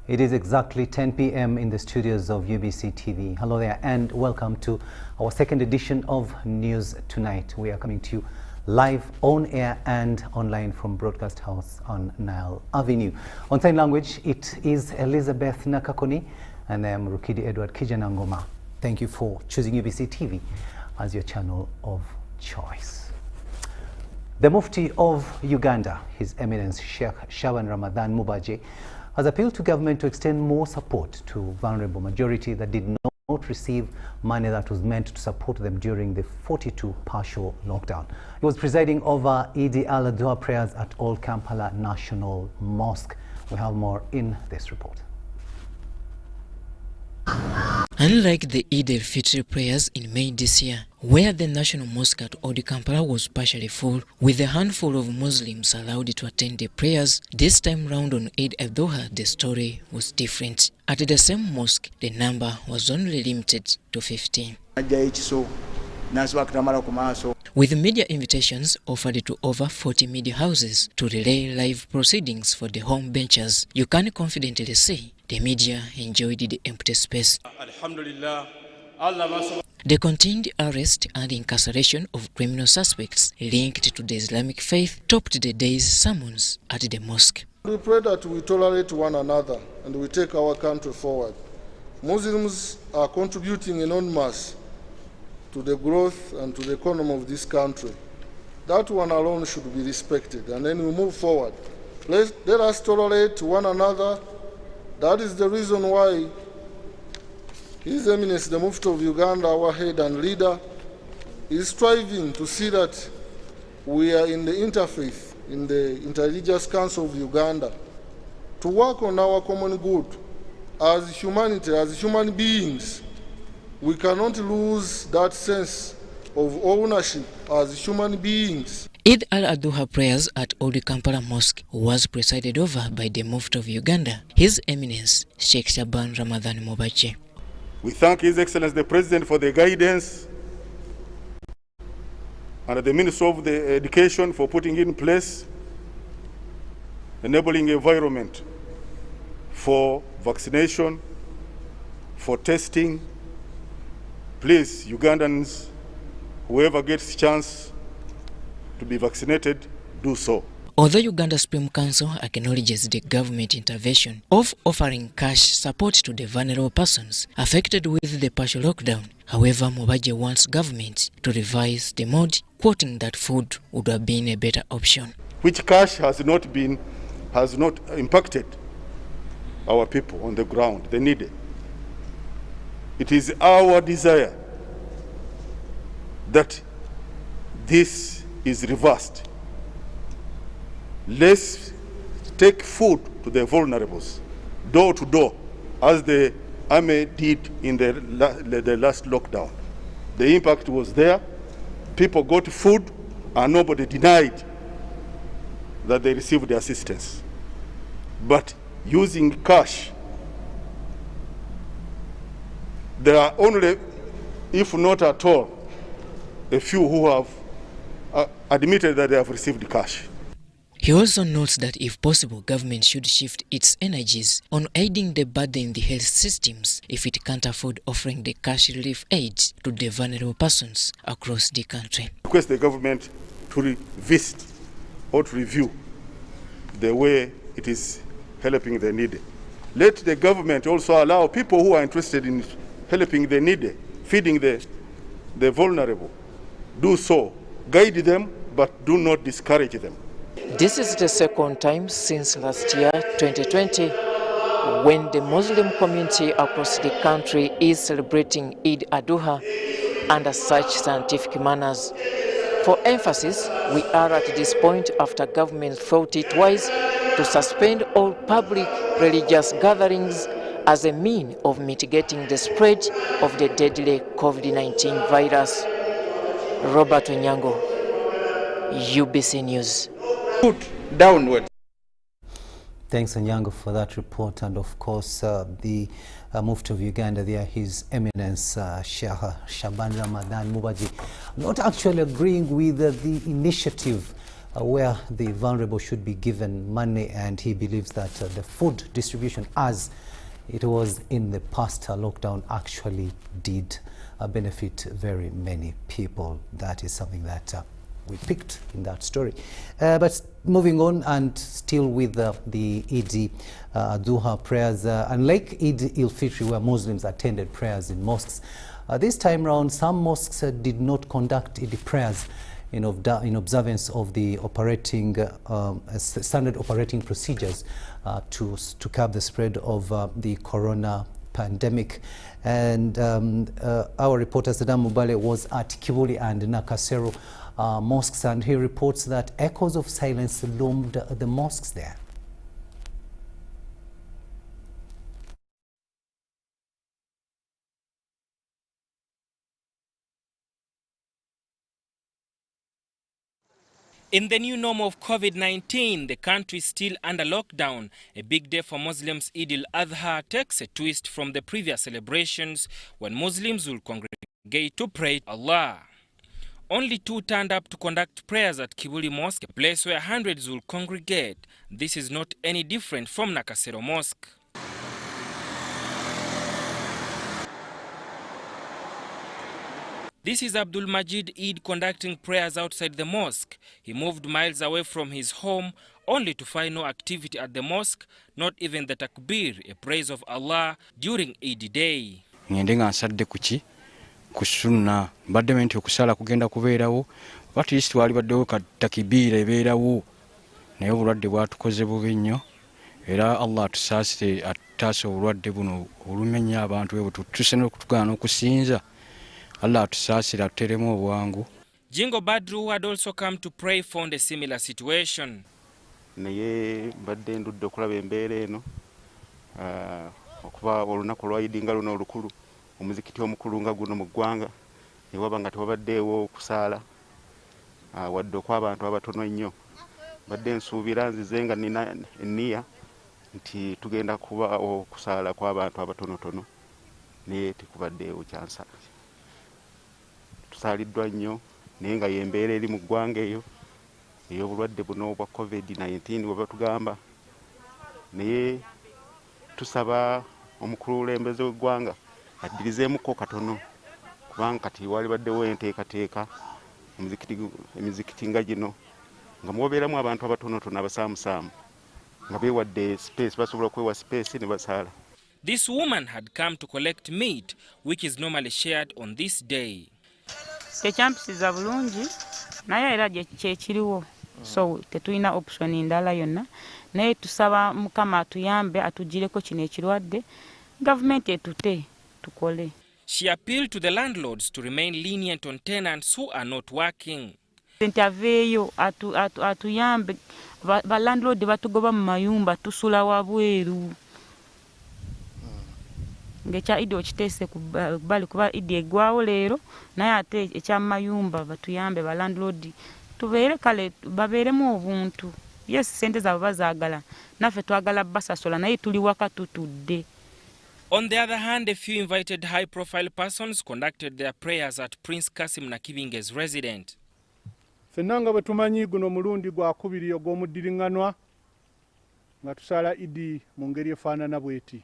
It is exactly 10 p.m. in the studios of UBC TV. Hello there and welcome to our second edition of News Tonight. We are coming to you live on air and online from Broadcast House on Nile Avenue. On sign language, it is Elizabeth Nakakoni and I am Rukiidi Kijjanangoma. Thank you for choosing UBC TV as your channel of choice. The Mufti of Uganda, His Eminence Sheikh Shaban Ramadan Mubaje, has appealed to government to extend more support to vulnerable majority that did not receive money that was meant to support them during the 42 partial lockdown. He was presiding over al-Adha prayers at Old Kampala National Mosque. We have more in this report. Unlike the Eid al-Fitr prayers in May this year, where the National Mosque at Old Kampala was partially full, with a handful of Muslims allowed to attend the prayers, this time round on Eid al-Adha, the story was different. At the same mosque, the number was only limited to 15. With media invitations offered to over 40 media houses to relay live proceedings for the home benchers, you can confidently say the media enjoyed the empty space. The continued arrest and incarceration of criminal suspects linked to the Islamic faith topped the day's sermons at the mosque. We pray that we tolerate one another and we take our country forward. Muslims are contributing in en masse to the growth and to the economy of this country. That one alone should be respected, and then we move forward. Let us tolerate one another. That is the reason why His Eminence, the Mufti of Uganda, our head and leader, is striving to see that we are in the interfaith, in the Interreligious Council of Uganda, to work on our common good. As humanity, as human beings, we cannot lose that sense of ownership as human beings. Eid al-Adha prayers at Old Kampala Mosque was presided over by the Mufti of Uganda, His Eminence Sheikh Shaban Ramadan Mubaje. We thank His Excellency the President for the guidance and the Minister of the Education for putting in place enabling environment for vaccination, for testing. Please, Ugandans, whoever gets chance to be vaccinated, do so. Although Uganda Supreme Council acknowledges the government intervention of offering cash support to the vulnerable persons affected with the partial lockdown, however, Mubaje wants government to revise the mode, quoting that food would have been a better option. Which cash has not impacted our people on the ground, the needy. It is our desire that this is reversed. Let's take food to the vulnerables, door to door, as the army did in the last lockdown. The impact was there. People got food and nobody denied that they received the assistance. But using cash, there are only, if not at all, a few who have admitted that they have received cash. He also notes that if possible, government should shift its energies on aiding the burden in the health systems if it can't afford offering the cash relief aid to the vulnerable persons across the country. I request the government to revisit or to review the way it is helping the needy. Let the government also allow people who are interested in helping the needy, feeding the vulnerable, do so. Guide them, but do not discourage them. This is the second time since last year, 2020, when the Muslim community across the country is celebrating Eid al-Adha under such scientific manners. For emphasis, we are at this point after government thought it wise to suspend all public religious gatherings as a means of mitigating the spread of the deadly COVID-19 virus. Robert Onyango, UBC News. Downward. Thanks, Onyango, for that report. And of course, the Mufti of Uganda there, His Eminence Sheikh Shaban Ramadan Mubaje, not actually agreeing with the initiative where the vulnerable should be given money, and he believes that the food distribution, as it was in the past lockdown, actually did benefit very many people. That is something that we picked in that story. But moving on, and still with the Eid Adha prayers, unlike Eid al-Fitr, where Muslims attended prayers in mosques, this time round some mosques did not conduct Eid prayers in observance of the operating standard operating procedures to curb the spread of the corona pandemic. And our reporter Saddam Mubale was at Kibuli and Nakasero mosques, and he reports that echoes of silence loomed the mosques there. In the new norm of COVID-19, the country is still under lockdown. A big day for Muslims, Eid al-Adha, takes a twist from the previous celebrations when Muslims will congregate to pray to Allah. Only 2 turned up to conduct prayers at Kibuli Mosque, a place where hundreds will congregate. This is not any different from Nakasero Mosque. This is Abdul Majid Eid conducting prayers outside the mosque. He moved miles away from his home only to find no activity at the mosque, not even the takbir, a praise of Allah, during Eid day. Ngendenga nsadde kuki kusunna badde menti okusala kugenda kubeerawo at least wali baddewo takbir ebeerawo naye obulwadde bwatukoze bubi nnyo era Allah tusaasire ataase obulwadde buno olumenya abantu bwe tutusene okutugana okusinza Allah tusaasira tuteremu obwangu. Jingo Badru, who had also come to pray, found a similar situation. Naye badde ndudde okulaba embeera eno okuba olunaku lwa Eid nga luno olukulu omuzikiti omukulu nga guno mu ggwanga ne waba nga tewabaddeewo okusaala wadde okw'abantu abatono nnyo. Badde nsuubira nzize nga nina enniya nti tugenda kuba okusaala kw'abantu abatonotono naye tekubaddeewo kyansa. Tusaaliddwa nnyo naye nga y'embeera eri mu ggwanga eyo ey'obulwadde buno bwa COVID-19 bwe batugamba, naye tusaba omukulembeze w'eggwanga addirizeemuko katono kubanga kati wali baddewo enteekateeka emizikiti nga gino nga mubeeramu abantu abatonotono abasaamusaamu nga beewadde space, basobola okwewa space ne basaala. This woman had come to collect meat, which is normally shared on this day. Tekyampisiza bulungi naye era kyekiriwo, so tetulina option endala yonna, naye tusaba Mukama atuyambe atugireko kino ekirwadde, gavumenti etute tukole. She appealed to the landlords to remain lenient on tenants who are not working. Aveeyo atuyambe, ba landlord batugoba mu mayumba tusula wabweru. Ngekya Eid okiteese kubali kuba Eid egwawo leero naye ate ekyamayumba batuyambe ba landlord tubeere kale babeeremu obuntu. Yes, sente zaabwe bazaagala naffe twagala basasola naye tuli waka tutudde. On the other hand, a few invited high-profile persons conducted their prayers at Prince Kasim Nakibinge's residence. Ffenna nga bwe tumanyi guno mulundi gwakubiri ogw'omuddiringanwa nga tusaala Eid mu ngeri efaanana bweti.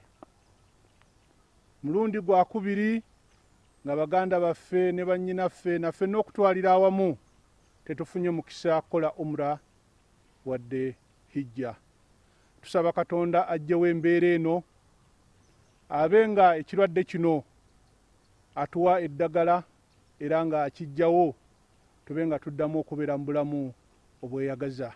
Mulundi gwakubiri nga baganda baffe ne bannyinaffe naffe n'okutwalira awamu tetufunye mukisa kukola umra wadde hijja. Tusaba Katonda ajjewo embeera eno abe nga ekirwadde kino atuwa eddagala era nga akijjawo tube nga tuddamu okubeera mu bulamu obweyagaza.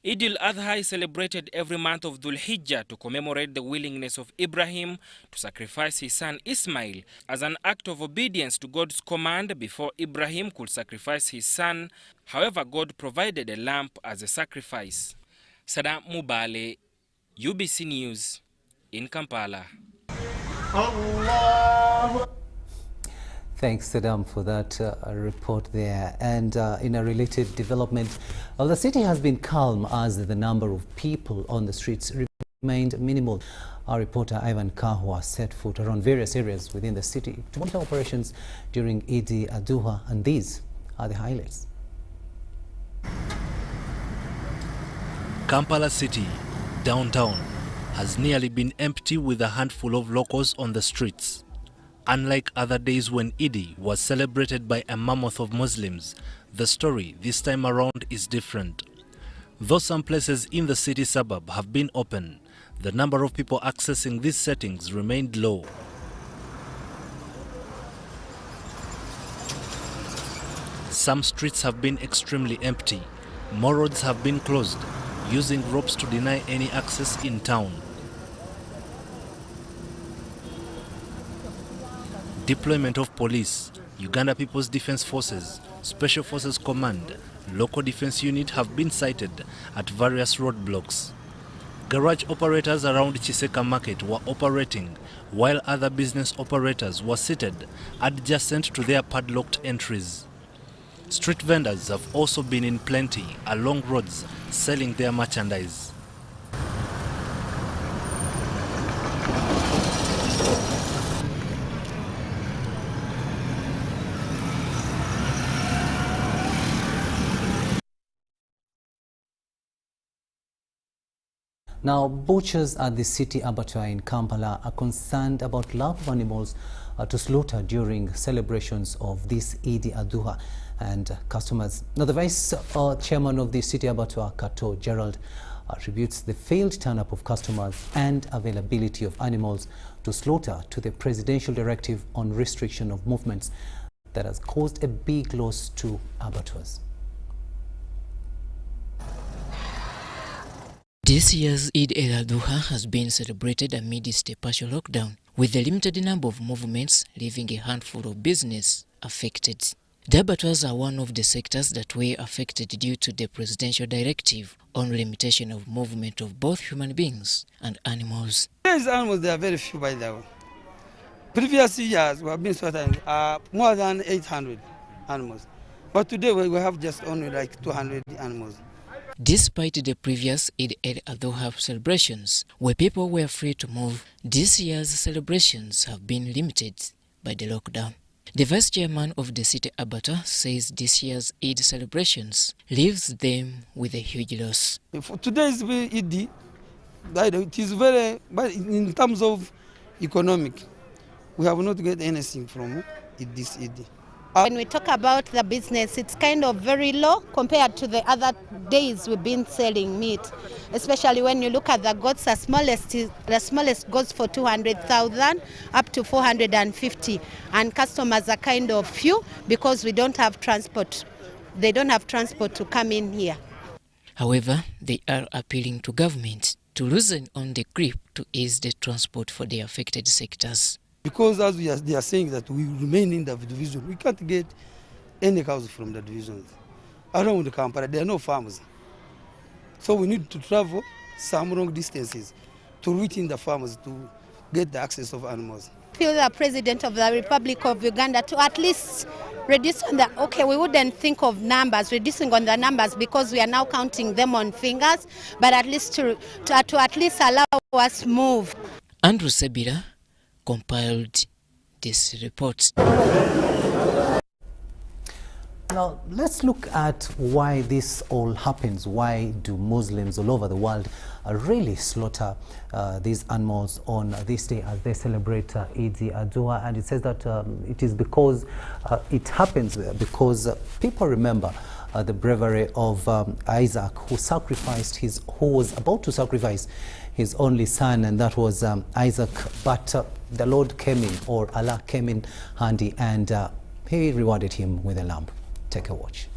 Eid al-Adha is celebrated every month of Dhul Hijjah to commemorate the willingness of Ibrahim to sacrifice his son Ismail as an act of obedience to God's command. Before Ibrahim could sacrifice his son, however, God provided a lamb as a sacrifice. Saddam Mubale, UBC News in Kampala. Thanks, Saddam, for that report there. And in a related development, the city has been calm as the number of people on the streets remained minimal. Our reporter Ivan Kahwa set foot around various areas within the city to monitor operations during Eid Adha, and these are the highlights. Kampala City, downtown, has nearly been empty with a handful of locals on the streets. Unlike other days when Eid was celebrated by a mammoth of Muslims, the story this time around is different. Though some places in the city suburb have been open, the number of people accessing these settings remained low. Some streets have been extremely empty. More roads have been closed, using ropes to deny any access in town. Deployment of police, Uganda People's Defense Forces, Special Forces Command, local defense unit have been sighted at various roadblocks. Garage operators around Chiseka Market were operating, while other business operators were seated adjacent to their padlocked entries. Street vendors have also been in plenty along roads selling their merchandise. Now, butchers at the city abattoir in Kampala are concerned about lack of animals to slaughter during celebrations of this Eid al-Adha and customers. Now, the vice chairman of the city abattoir, Kato Gerald, attributes the failed turn-up of customers and availability of animals to slaughter to the presidential directive on restriction of movements that has caused a big loss to abattoirs. This year's Eid al-Adha has been celebrated amidst a partial lockdown, with a limited number of movements leaving a handful of business affected. The abattoirs are one of the sectors that were affected due to the presidential directive on limitation of movement of both human beings and animals. These animals, they are very few by the way. Previous years we have been slaughtering more than 800 animals, but today we have just only like 200 animals. Despite the previous Eid al-Adha celebrations, where people were free to move, this year's celebrations have been limited by the lockdown. The vice chairman of the city abattoir says this year's Eid celebrations leaves them with a huge loss. For today's Eid, it is very, but in terms of economic, we have not got anything from this Eid. When we talk about the business, it's kind of very low compared to the other days we've been selling meat. Especially when you look at the goats, the smallest goes for 200,000 up to 450. And customers are kind of few because we don't have transport. They don't have transport to come in here. However, they are appealing to government to loosen on the grip to ease the transport for the affected sectors. Because as they are saying that we remain in the division, we can't get any cows from the divisions. Around the Kampala, there are no farms. So we need to travel some long distances to reach in the farmers to get the access of animals. I feel the President of the Republic of Uganda to at least reduce on the, okay, we wouldn't think of numbers, reducing on the numbers because we are now counting them on fingers, but at least to at least allow us move. Andrew Sebira compiled this report. Now, let's look at why this all happens. Why do Muslims all over the world really slaughter these animals on this day as they celebrate Eid al-Adha? And it says that it is because it happens because people remember the bravery of Isaac, who was about to sacrifice his only son, and that was Isaac. But the Lord came in, or Allah came in handy, and he rewarded him with a lamb. Take a watch.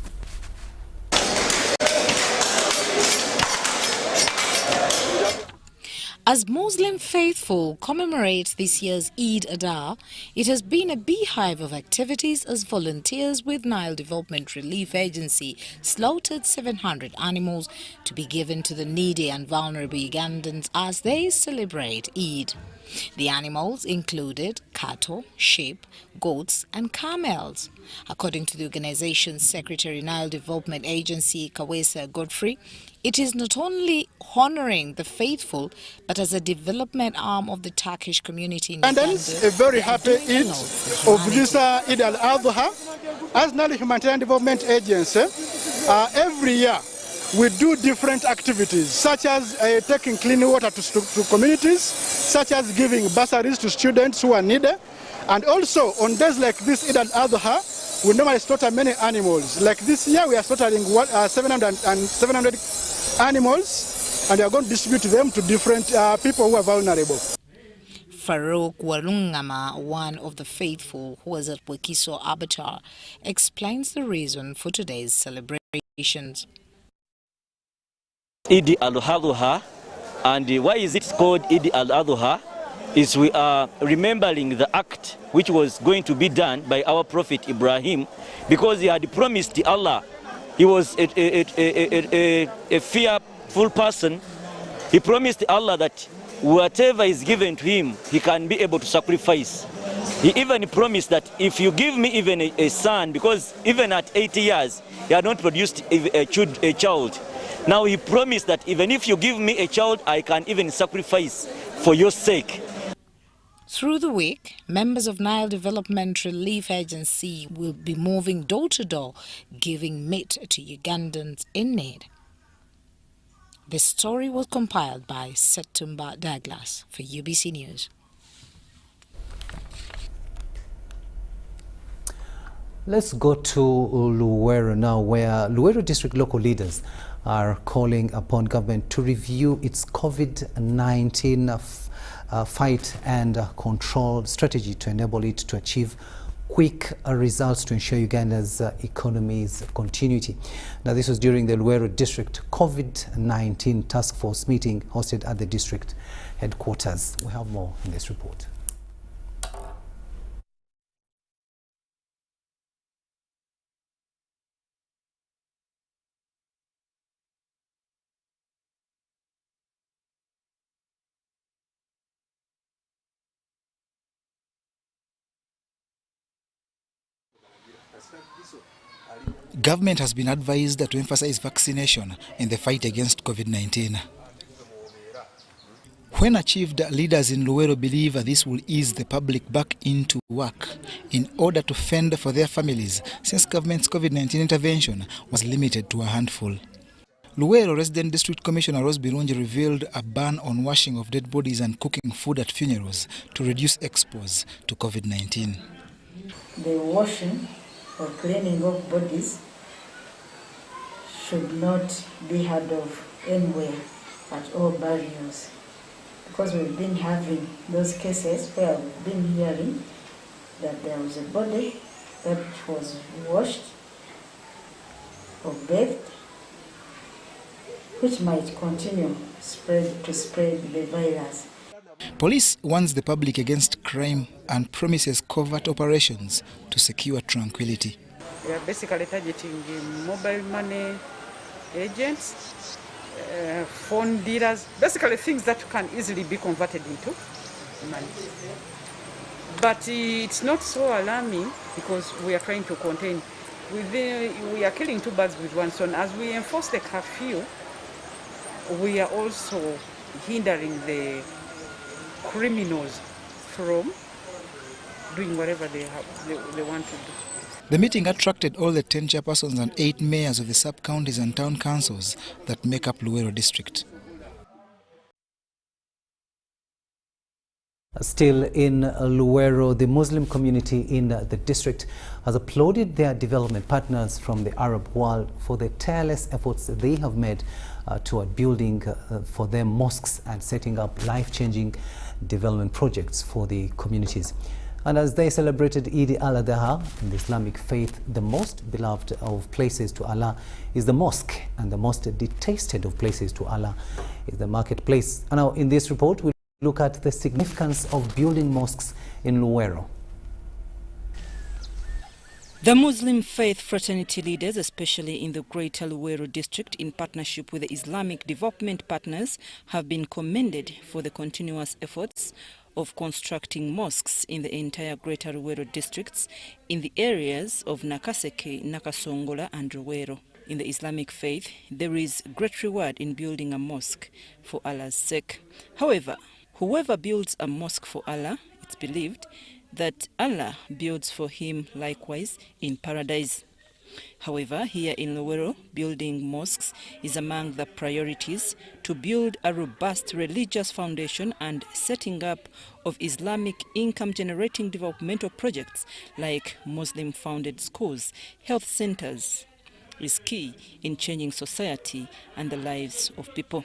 As Muslim faithful commemorate this year's Eid al-Adha, it has been a beehive of activities as volunteers with Nile Development Relief Agency slaughtered 700 animals to be given to the needy and vulnerable Ugandans as they celebrate Eid. The animals included cattle, sheep, goats and camels. According to the organization's secretary, Nile Development Agency, Kawesa Godfrey, it is not only honoring the faithful, but as a development arm of the Turkish community in Uganda. And a very happy Eid of this Eid al-Adha. As Nile Humanitarian Development Agency, every year we do different activities, such as taking clean water to communities, such as giving bursaries to students who are needed. And also, on days like this, Eid al-Adha, we normally slaughter many animals. Like this year, we are slaughtering 700 animals, and we are going to distribute them to different people who are vulnerable. Farouk Walungama, one of the faithful who was at Wekiso Abattoir, explains the reason for today's celebrations. Eid al-Adha, and why is it called Eid al-Adha? Is we are remembering the act which was going to be done by our Prophet Ibrahim, because he had promised Allah. He was a fearful person. He promised Allah that whatever is given to him, he can be able to sacrifice. He even promised that if you give me even a son, because even at 80 years, he had not produced a child. Now he promised that even if you give me a child, I can even sacrifice for your sake. Through the week, members of Nile Development Relief Agency will be moving door to door, giving meat to Ugandans in need. The story was compiled by Setumba Douglas for UBC News. Let's go to Luweero now, where Luweero District local leaders are calling upon government to review its COVID-19 fight and control strategy to enable it to achieve quick results to ensure Uganda's economy's continuity. Now, this was during the Luweero District COVID-19 task force meeting hosted at the district headquarters. We have more in this report. Government has been advised to emphasize vaccination in the fight against COVID-19. When achieved, leaders in Luweero believe this will ease the public back into work in order to fend for their families, since government's COVID-19 intervention was limited to a handful. Luweero Resident District Commissioner Rose Birungi revealed a ban on washing of dead bodies and cooking food at funerals to reduce expose to COVID-19. The washing or cleaning of bodies should not be heard of anywhere at all burials, because we've been having those cases where we've been hearing that there was a body that was washed or bathed, which might continue to spread the virus. Police warns the public against crime and promises covert operations to secure tranquility. We are basically targeting mobile money agents, phone dealers, basically things that can easily be converted into money. But it's not so alarming, because we are trying to contain. We are killing two birds with one stone. As we enforce the curfew, we are also hindering the criminals from doing whatever they want to do. The meeting attracted all the 10 chairpersons and 8 mayors of the sub-counties and town councils that make up Luweero District. Still in Luweero, the Muslim community in the district has applauded their development partners from the Arab world for the tireless efforts they have made toward building for them mosques and setting up life-changing development projects for the communities. And as they celebrated Eid al-Adha in the Islamic faith, the most beloved of places to Allah is the mosque, and the most detested of places to Allah is the marketplace. And now in this report, we'll look at the significance of building mosques in Luweero. The Muslim faith fraternity leaders, especially in the Greater Luweero District, in partnership with the Islamic development partners, have been commended for the continuous efforts of constructing mosques in the entire Greater Luweero districts in the areas of Nakaseke, Nakasongola and Luweero. In the Islamic faith, there is great reward in building a mosque for Allah's sake. However, whoever builds a mosque for Allah, it's believed that Allah builds for him likewise in paradise. However, here in Luweero, building mosques is among the priorities to build a robust religious foundation, and setting up of Islamic income-generating developmental projects like Muslim-founded schools, health centers is key in changing society and the lives of people.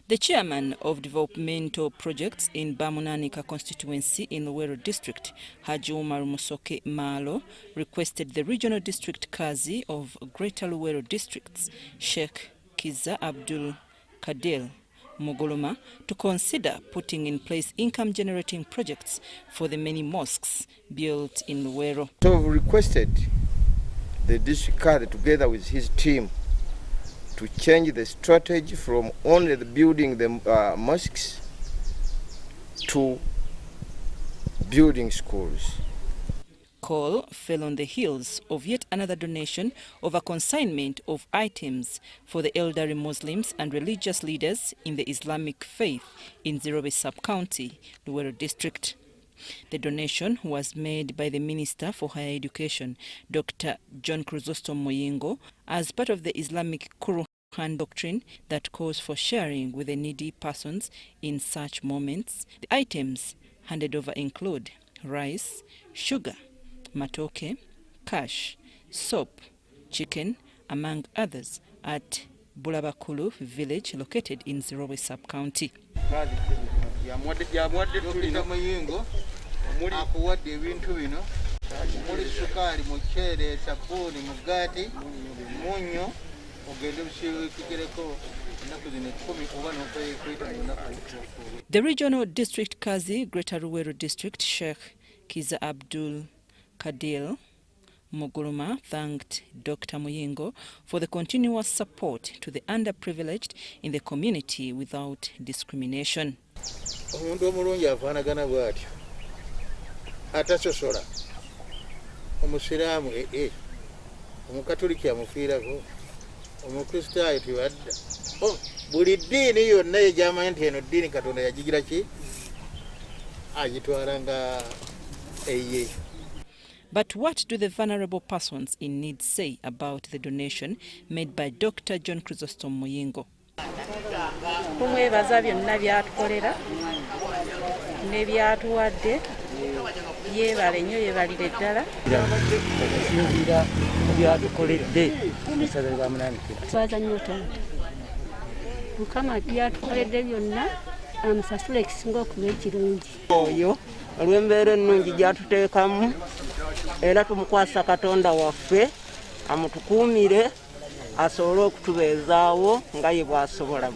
The chairman of developmental projects in Bamunanika constituency in Luweero District, Haji Umar Musoke Malo, requested the regional district Kazi of Greater Luweero Districts, Sheikh Kiza Abdul Kadir Mogoloma, to consider putting in place income-generating projects for the many mosques built in Luweero. So we requested the district Kazi, together with his team, to change the strategy from only building the mosques to building schools. Call fell on the heels of yet another donation of a consignment of items for the elderly Muslims and religious leaders in the Islamic faith in Zirobe Sub-County, Luweero District. The donation was made by the Minister for Higher Education, Dr. John Chrysostom Moyengo, as part of the Islamic Quran doctrine that calls for sharing with the needy persons in such moments. The items handed over include rice, sugar, matoke, cash, soap, chicken, among others, at Bulabakulu village located in Zirowe Sub-County. The regional district Kazi, Greater Luweero District, Sheikh Kiza Abdul Kadir Mogoloma, thanked Dr. Moyengo for the continuous support to the underprivileged in the community without discrimination. Omuntu omulungi afaanagana bw'atyo atasosola omusiraamu omukatoliki amufiirako omukristaayo tiwadda buli ddiini yonna egy'amanyi nti eno ddiini Katonda yagigira ki agitwala nga eyeyo. But what do the vulnerable persons in need say about the donation made by Dr. John Chrysostom Moyengo? Tumwebaza byonna byatukolera ne byatuwadde, yeebale nnyo, yeebalire ddala. Okusinziira ku byatukoledde omusaza bamunanikira. Twaza nnyo tonto. Mukama byatukoledde byonna amusasula ekisinga okuba ekirungi. Oyo olw'embeera ennungi gyatuteekamu, era tumukwasa Katonda waffe amutukuumire asobole okutubeezaawo nga ye bw'asobola.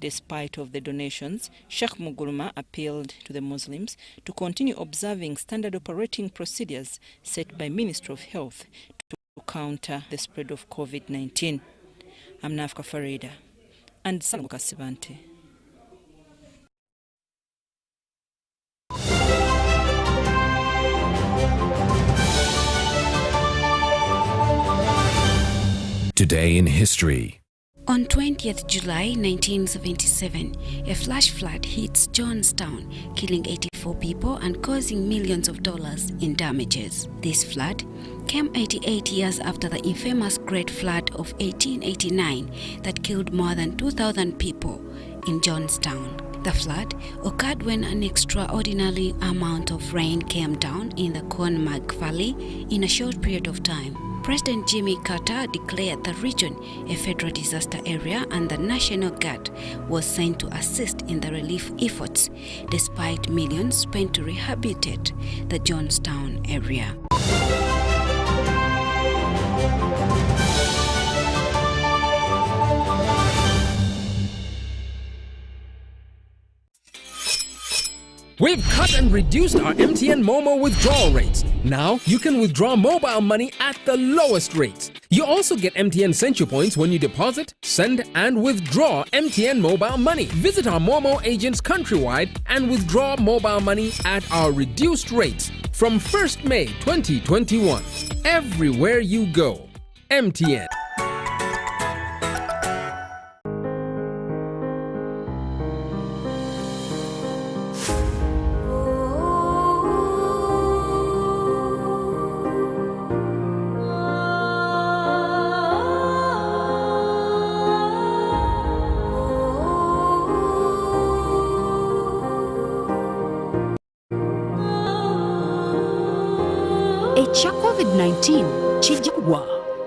Despite of the donations, Sheikh Muguluma appealed to the Muslims to continue observing standard operating procedures set by Ministry of Health to counter the spread of COVID-19. I'm Nafka Farida and Sironko Kasibante. Today in history. On 20th July 1977, a flash flood hits Johnstown, killing 84 people and causing millions of dollars in damages. This flood came 88 years after the infamous Great Flood of 1889 that killed more than 2,000 people in Johnstown. The flood occurred when an extraordinary amount of rain came down in the Conemaugh Valley in a short period of time. President Jimmy Carter declared the region a federal disaster area, and the National Guard was sent to assist in the relief efforts, despite millions spent to rehabilitate the Johnstown area. We've cut and reduced our MTN Momo withdrawal rates. Now you can withdraw mobile money at the lowest rates. You also get MTN Century Points when you deposit, send, and withdraw MTN mobile money. Visit our Momo agents countrywide and withdraw mobile money at our reduced rates from 1st May 2021. Everywhere you go, MTN. COVID-19, Kijjanangoma.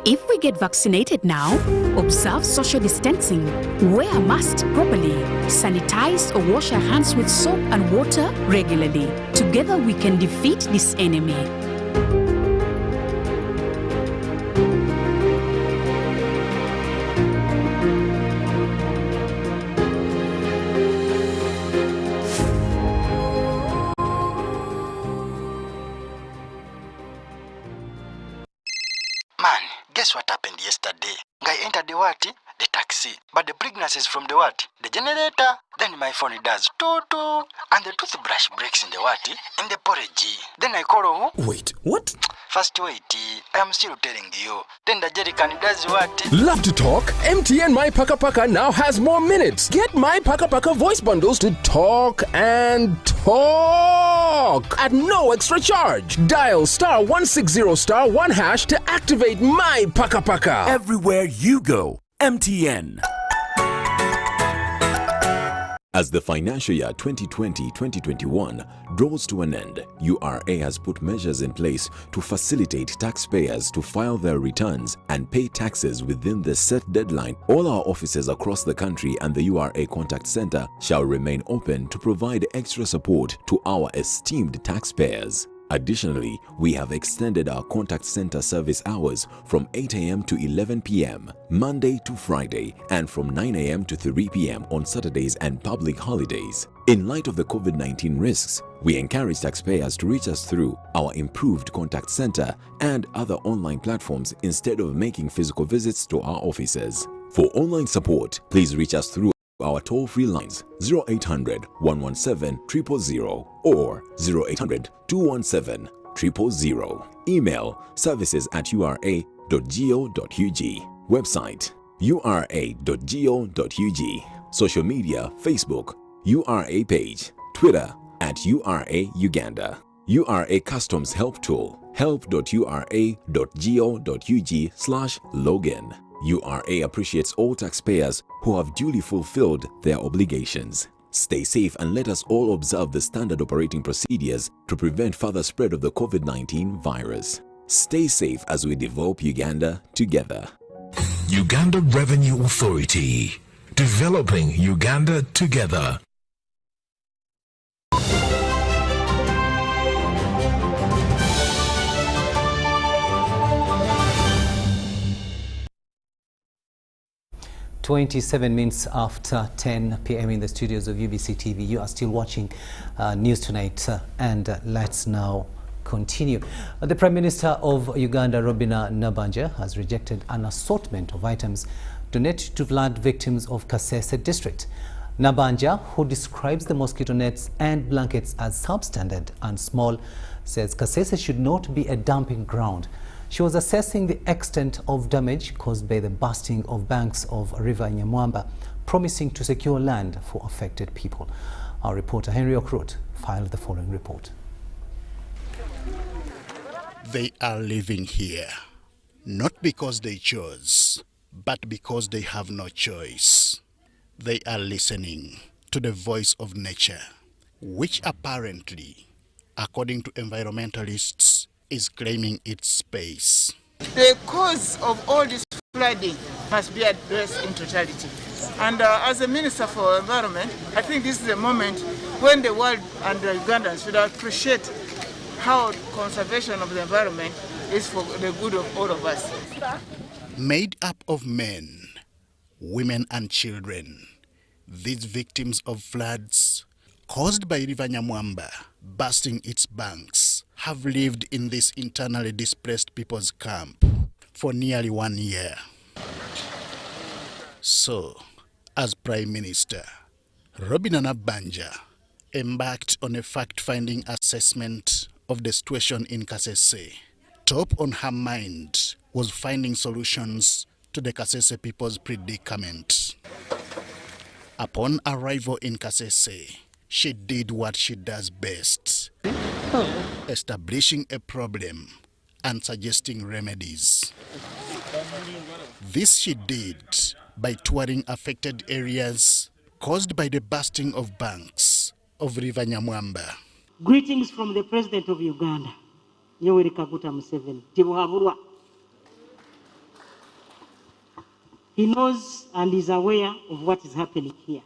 If we get vaccinated now, observe social distancing, wear a mask properly, sanitize or wash our hands with soap and water regularly. Together we can defeat this enemy. Man, guess what happened yesterday? I entered the what? The taxi. But the pregnancy is from the what? The generator. Then my phone does toot, and the toothbrush breaks in the what? In the porridge. Then I call who? Wait, what? First wait, I am still telling you. Then the jerrycan does what? Love to talk? MTN My Paka Paka now has more minutes. Get My Paka Paka voice bundles to talk and talk at no extra charge. Dial *160*1# to activate My Paka Paka. Everywhere you go, MTN. As the financial year 2020-2021 draws to an end, URA has put measures in place to facilitate taxpayers to file their returns and pay taxes within the set deadline. All our offices across the country and the URA Contact Center shall remain open to provide extra support to our esteemed taxpayers. Additionally, we have extended our contact center service hours from 8 a.m. to 11 p.m. Monday to Friday, and from 9 a.m. to 3 p.m. on Saturdays and public holidays. In light of the COVID-19 risks, we encourage taxpayers to reach us through our improved contact center and other online platforms instead of making physical visits to our offices. For online support, please reach us through our toll-free lines 0800 117 000 or 0800 217 000. Email services@ura.go.ug. Website ura.go.ug. Social media: Facebook URA page, Twitter @URA Uganda. URA Customs Help Tool help.ura.go.ug/login. URA appreciates all taxpayers who have duly fulfilled their obligations. Stay safe and let us all observe the standard operating procedures to prevent further spread of the COVID-19 virus. Stay safe as we develop Uganda together. Uganda Revenue Authority. Developing Uganda together. .27 after 10 p.m. in the studios of UBC TV. You are still watching News Tonight, and let's now continue. The Prime Minister of Uganda, Robina Nabbanja, has rejected an assortment of items donated to flood victims of Kasese District. Nabbanja, who describes the mosquito nets and blankets as substandard and small, says Kasese should not be a dumping ground. She was assessing the extent of damage caused by the bursting of banks of River Nyamwamba, promising to secure land for affected people. Our reporter Henry Okrut filed the following report. They are living here, not because they chose, but because they have no choice. They are listening to the voice of nature, which apparently, according to environmentalists, is claiming its space. The cause of all this flooding must be addressed in totality. And as a Minister for Environment, I think this is the moment when the world and the Ugandans should appreciate how conservation of the environment is for the good of all of us. Made up of men, women and children, these victims of floods caused by River Nyamwamba bursting its banks have lived in this internally displaced people's camp for nearly 1 year. So, as Prime Minister, Robina Nabbanja embarked on a fact-finding assessment of the situation in Kasese. Top on her mind was finding solutions to the Kasese people's predicament. Upon arrival in Kasese, she did what she does best, establishing a problem and suggesting remedies. This she did by touring affected areas caused by the bursting of banks of River Nyamwamba. Greetings from the President of Uganda. Yoweri Kaguta Museveni tibuhabulwa. He knows and is aware of what is happening here.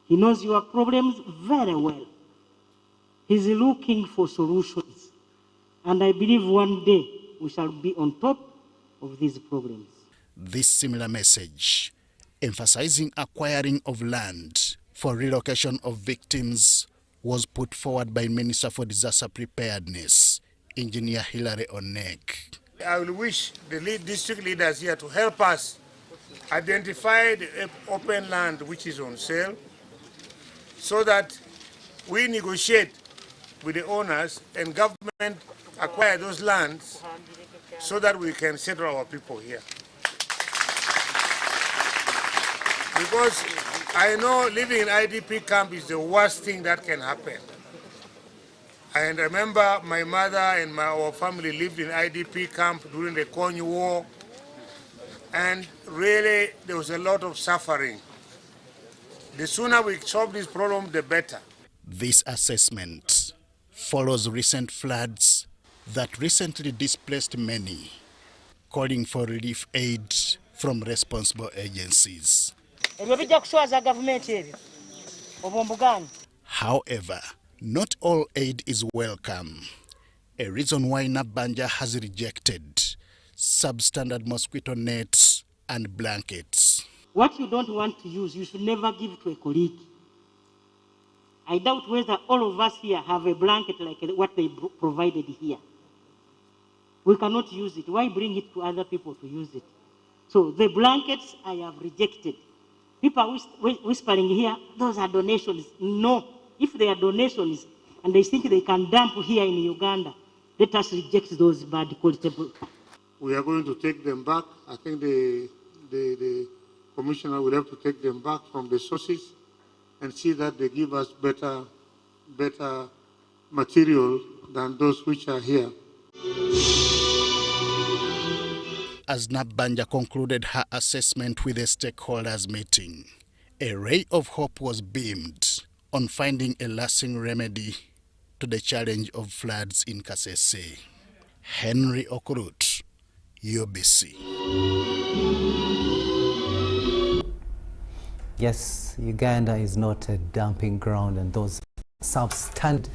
He knows your problems very well. He's looking for solutions. And I believe one day we shall be on top of these problems. This similar message, emphasizing acquiring of land for relocation of victims, was put forward by Minister for Disaster Preparedness, Engineer Hilary Onek. I will wish the district leaders here to help us identify the open land which is on sale so that we negotiate with the owners and government acquire those lands so that we can settle our people here. Because I know living in IDP camp is the worst thing that can happen. And I remember my mother and our family lived in IDP camp during the Konyi War, and really there was a lot of suffering. The sooner we solve this problem, the better. This assessment follows recent floods that recently displaced many, calling for relief aid from responsible agencies. However, not all aid is welcome, a reason why Nabanja has rejected substandard mosquito nets and blankets. What you don't want to use, you should never give to a colleague. I doubt whether all of us here have a blanket like what they provided here. We cannot use it. Why bring it to other people to use it? So the blankets I have rejected. People are whispering here, those are donations. No, if they are donations and they think they can dump here in Uganda, let us reject those bad quality. We are going to take them back. I think the commissioner will have to take them back from the sources and see that they give us better material than those which are here. As Nabanja concluded her assessment with a stakeholders meeting, a ray of hope was beamed on finding a lasting remedy to the challenge of floods in Kasese. Henry Okurut, UBC. Yes, Uganda is not a dumping ground, and those substandard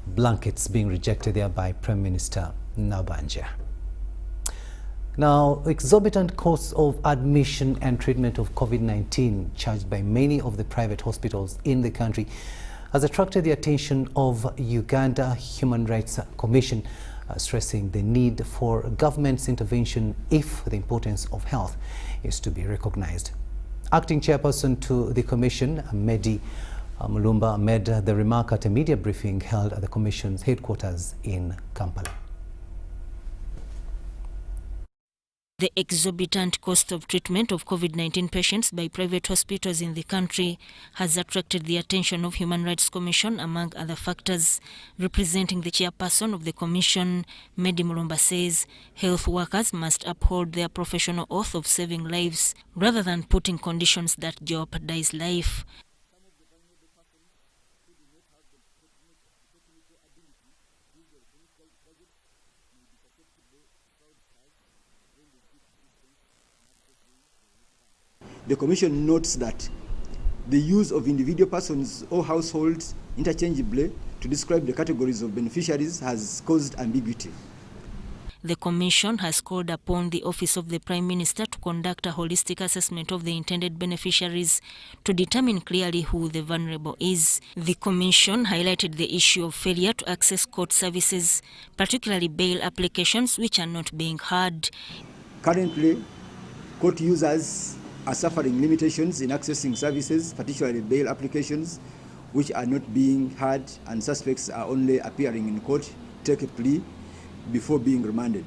blankets being rejected there by Prime Minister Nabanja. Now, exorbitant costs of admission and treatment of COVID-19 charged by many of the private hospitals in the country has attracted the attention of Uganda Human Rights Commission, stressing the need for government's intervention if the importance of health is to be recognized. Acting chairperson to the commission, Medi Mulumba, made the remark at a media briefing held at the commission's headquarters in Kampala. The exorbitant cost of treatment of COVID-19 patients by private hospitals in the country has attracted the attention of Human Rights Commission, among other factors. Representing the chairperson of the commission, Medi Mulumba, says health workers must uphold their professional oath of saving lives rather than putting conditions that jeopardize life. The Commission notes that the use of individual persons or households interchangeably to describe the categories of beneficiaries has caused ambiguity. The Commission has called upon the Office of the Prime Minister to conduct a holistic assessment of the intended beneficiaries to determine clearly who the vulnerable is. The Commission highlighted the issue of failure to access court services, particularly bail applications which are not being heard. Currently, court users are suffering limitations in accessing services, particularly bail applications, which are not being heard, and suspects are only appearing in court, take a plea before being remanded.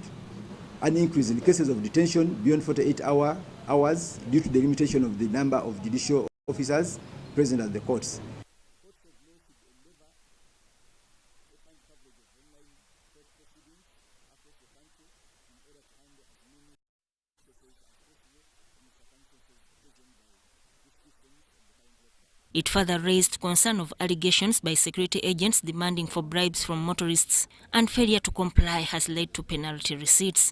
An increase in cases of detention beyond 48 hours due to the limitation of the number of judicial officers present at the courts. It further raised concern of allegations by security agents demanding for bribes from motorists, and failure to comply has led to penalty receipts.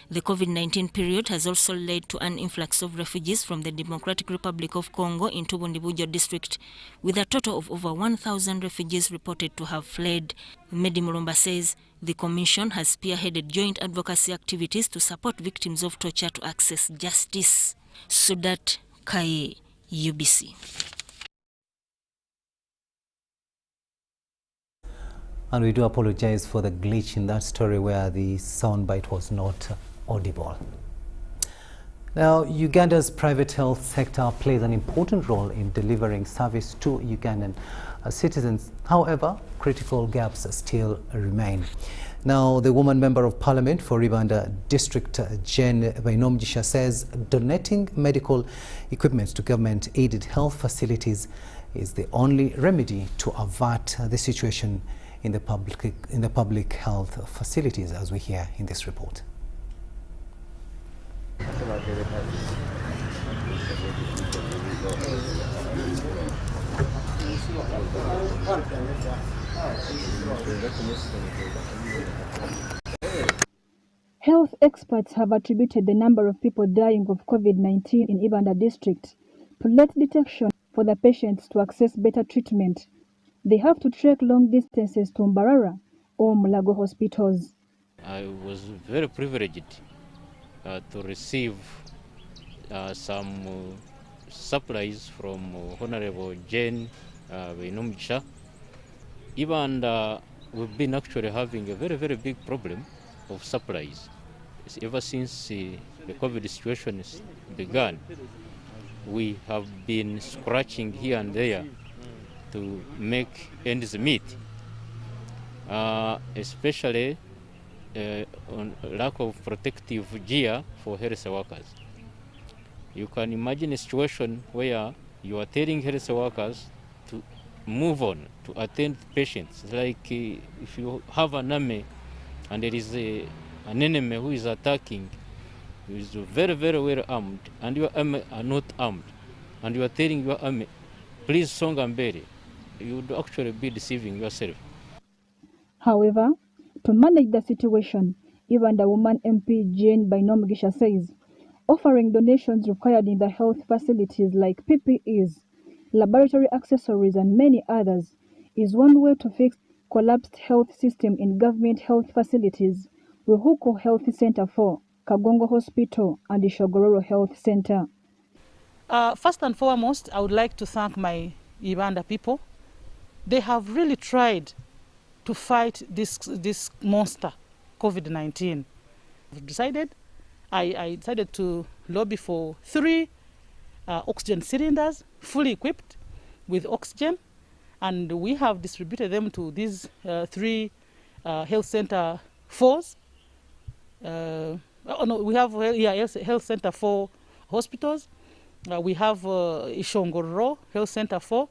The COVID-19 period has also led to an influx of refugees from the Democratic Republic of Congo into Luweero District, with a total of over 1,000 refugees reported to have fled. Medi Mulumba says the Commission has spearheaded joint advocacy activities to support victims of torture to access justice. Sudat Kaye, UBC. And we do apologize for the glitch in that story where the soundbite was not audible. Now, Uganda's private health sector plays an important role in delivering service to Ugandan citizens. However, critical gaps still remain. Now, the woman member of parliament for Rukiidi District, Jane Bainomjisha, says donating medical equipment to government-aided health facilities is the only remedy to avert the situation in the public health facilities, as we hear in this report. Health experts have attributed the number of people dying of COVID-19 in Rukiidi District to late detection for the patients to access better treatment. They have to trek long distances to Mbarara or Mulago hospitals. I was very privileged to receive some supplies from Honorable Jane Bainomjisha. Even we've been actually having a very, very big problem of supplies. Ever since the COVID situation began, we have been scratching here and there to make ends meet, especially on lack of protective gear for health workers. You can imagine a situation where you are telling health workers to move on, to attend patients. Like if you have an army and there is an enemy who is attacking, who is very, very well armed, and your army are not armed, and you are telling your army, please song and bury, you would actually be deceiving yourself. However, to manage the situation, even the woman MP Jane Bainomjisha says offering donations required in the health facilities like PPEs, laboratory accessories and many others is one way to fix collapsed health system in government health facilities, Ruhuko Health Center 4, Kagongo Hospital and the Shogororo Health Center. First and foremost, I would like to thank my Uganda people. They have really tried to fight this monster, COVID-19. I decided to lobby for 3 oxygen cylinders, fully equipped with oxygen, and we have distributed them to these 3 health center 4s. We have health center 4 hospitals. We have Ishongororo Health Center 4.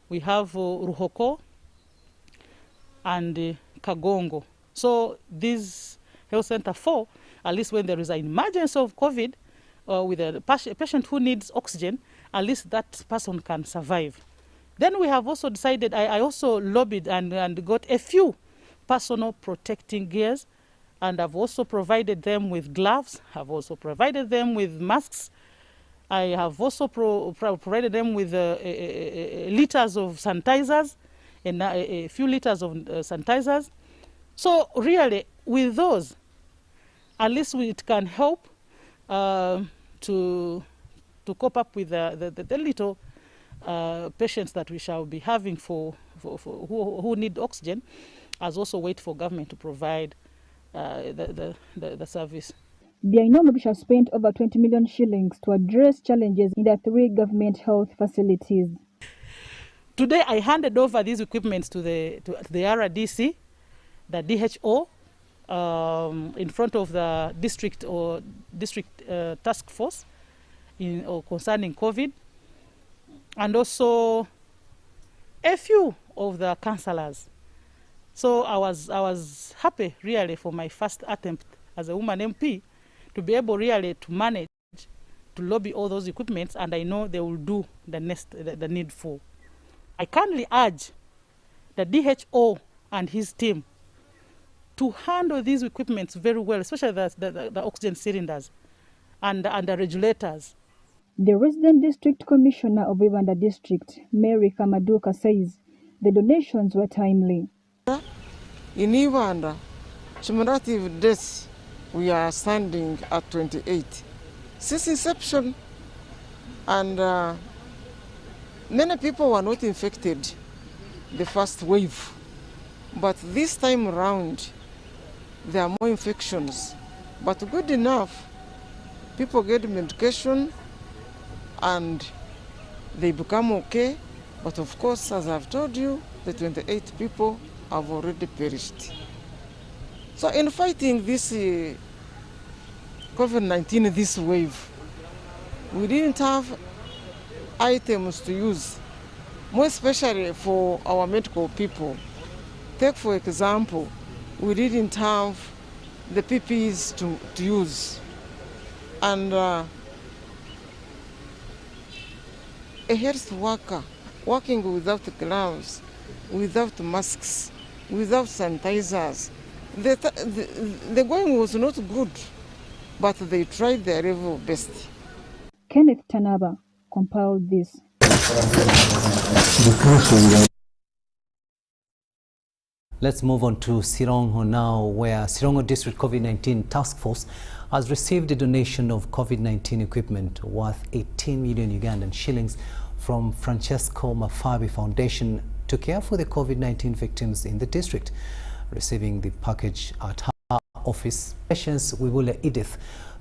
We have Ruhoko and Kagongo. So these health center 4, at least when there is an emergency of COVID with a patient who needs oxygen, at least that person can survive. Then we have also decided, I also lobbied and got a few personal protecting gears, and I've also provided them with gloves. I've also provided them with masks. I have also provided them with liters of sanitizers and a few liters of sanitizers. So really, with those, at least it can help to cope up with the little patients that we shall be having who need oxygen, as also wait for government to provide the service. Bainomjisha spent over 20 million shillings to address challenges in the 3 government health facilities. Today, I handed over these equipments to the RDC, the DHO, in front of the district task force, concerning COVID, and also a few of the councillors. So I was happy really for my first attempt as a woman MP to be able really to manage to lobby all those equipments, and I know they will do the needful. I kindly urge the DHO and his team to handle these equipments very well, especially the oxygen cylinders and the regulators. The resident district commissioner of Ibanda district, Mary Kamaduka, says the donations were timely. In Ibanda, cumulative deaths, we are standing at 28. Since inception, and many people were not infected the first wave, but this time around, there are more infections. But good enough, people get medication and they become okay. But of course, as I've told you, the 28 people have already perished. So in fighting this COVID-19, this wave, we didn't have items to use, more especially for our medical people. Take for example, we didn't have the PPEs to use. And a health worker working without gloves, without masks, without sanitizers, the going was not good, but they tried their level best. Kenneth Tanaba compiled this. Let's move on to Sironko now, where Sironko District COVID-19 Task Force has received a donation of COVID-19 equipment worth 18 million Ugandan shillings from Francesco Mafabi Foundation to care for the COVID-19 victims in the district. Receiving the package at her office, Patience Wibule Edith,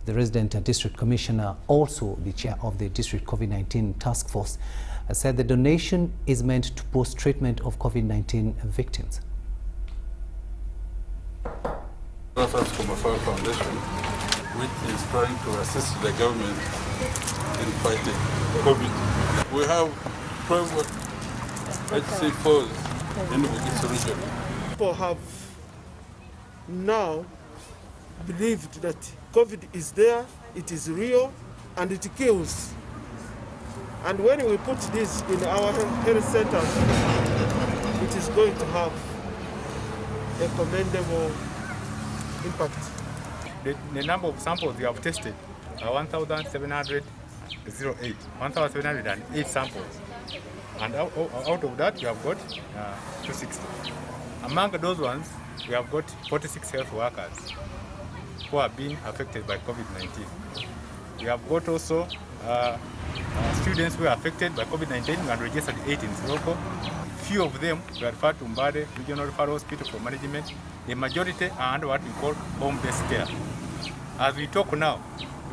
the resident district commissioner, also the chair of the district COVID-19 task force, said the donation is meant to boost treatment of COVID-19 victims. Francesco Mafabi Foundation, which is trying to assist the government in fighting COVID. We have private HC4s in the region. People have now believed that COVID is there, it is real, and it kills. And when we put this in our health centers, it is going to have a commendable impact. The number of samples we have tested are 1,708 samples. And out of that, we have got 260. Among those ones, we have got 46 health workers who are being affected by COVID-19. We have got also students who are affected by COVID-19 and registered 8 in Sironko. Few of them were referred to Mbade Regional Referral Hospital for management. The majority are under what we call home-based care. As we talk now,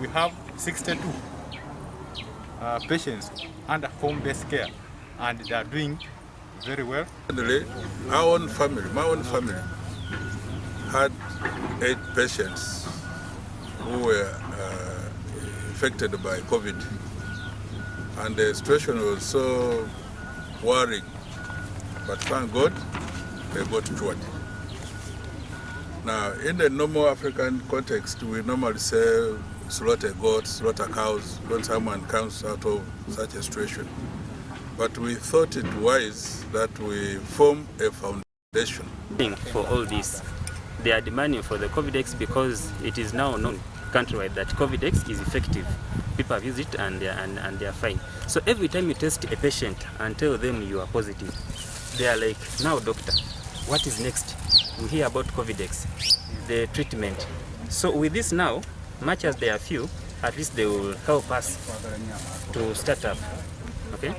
we have 62 patients under home-based care, and they are doing very well. My own family had 8 patients who were infected by COVID, and the situation was so worrying. But thank God, they got cured. Now, in the normal African context, we normally say slaughter goats, slaughter cows when someone comes out of such a situation. But we thought it wise that we form a foundation. For all this, they are demanding for the COVID-X because it is now known countrywide that COVID-X is effective. People have used it and they are fine. So every time you test a patient and tell them you are positive, they are like, now doctor, what is next? We hear about COVID-X, the treatment. So with this now, much as they are few, at least they will help us to start up. Okay?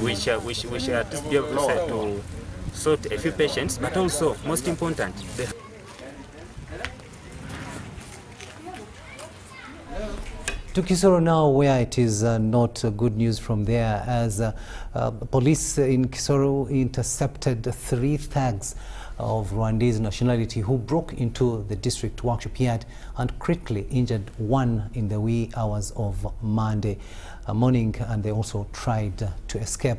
We shall at least be able to sort a few patients, but also, most important, To Kisoro now, where it is not good news from there, as police in Kisoro intercepted 3 thugs of Rwandese nationality who broke into the district workshop yard and critically injured one in the wee hours of Monday morning, and they also tried to escape.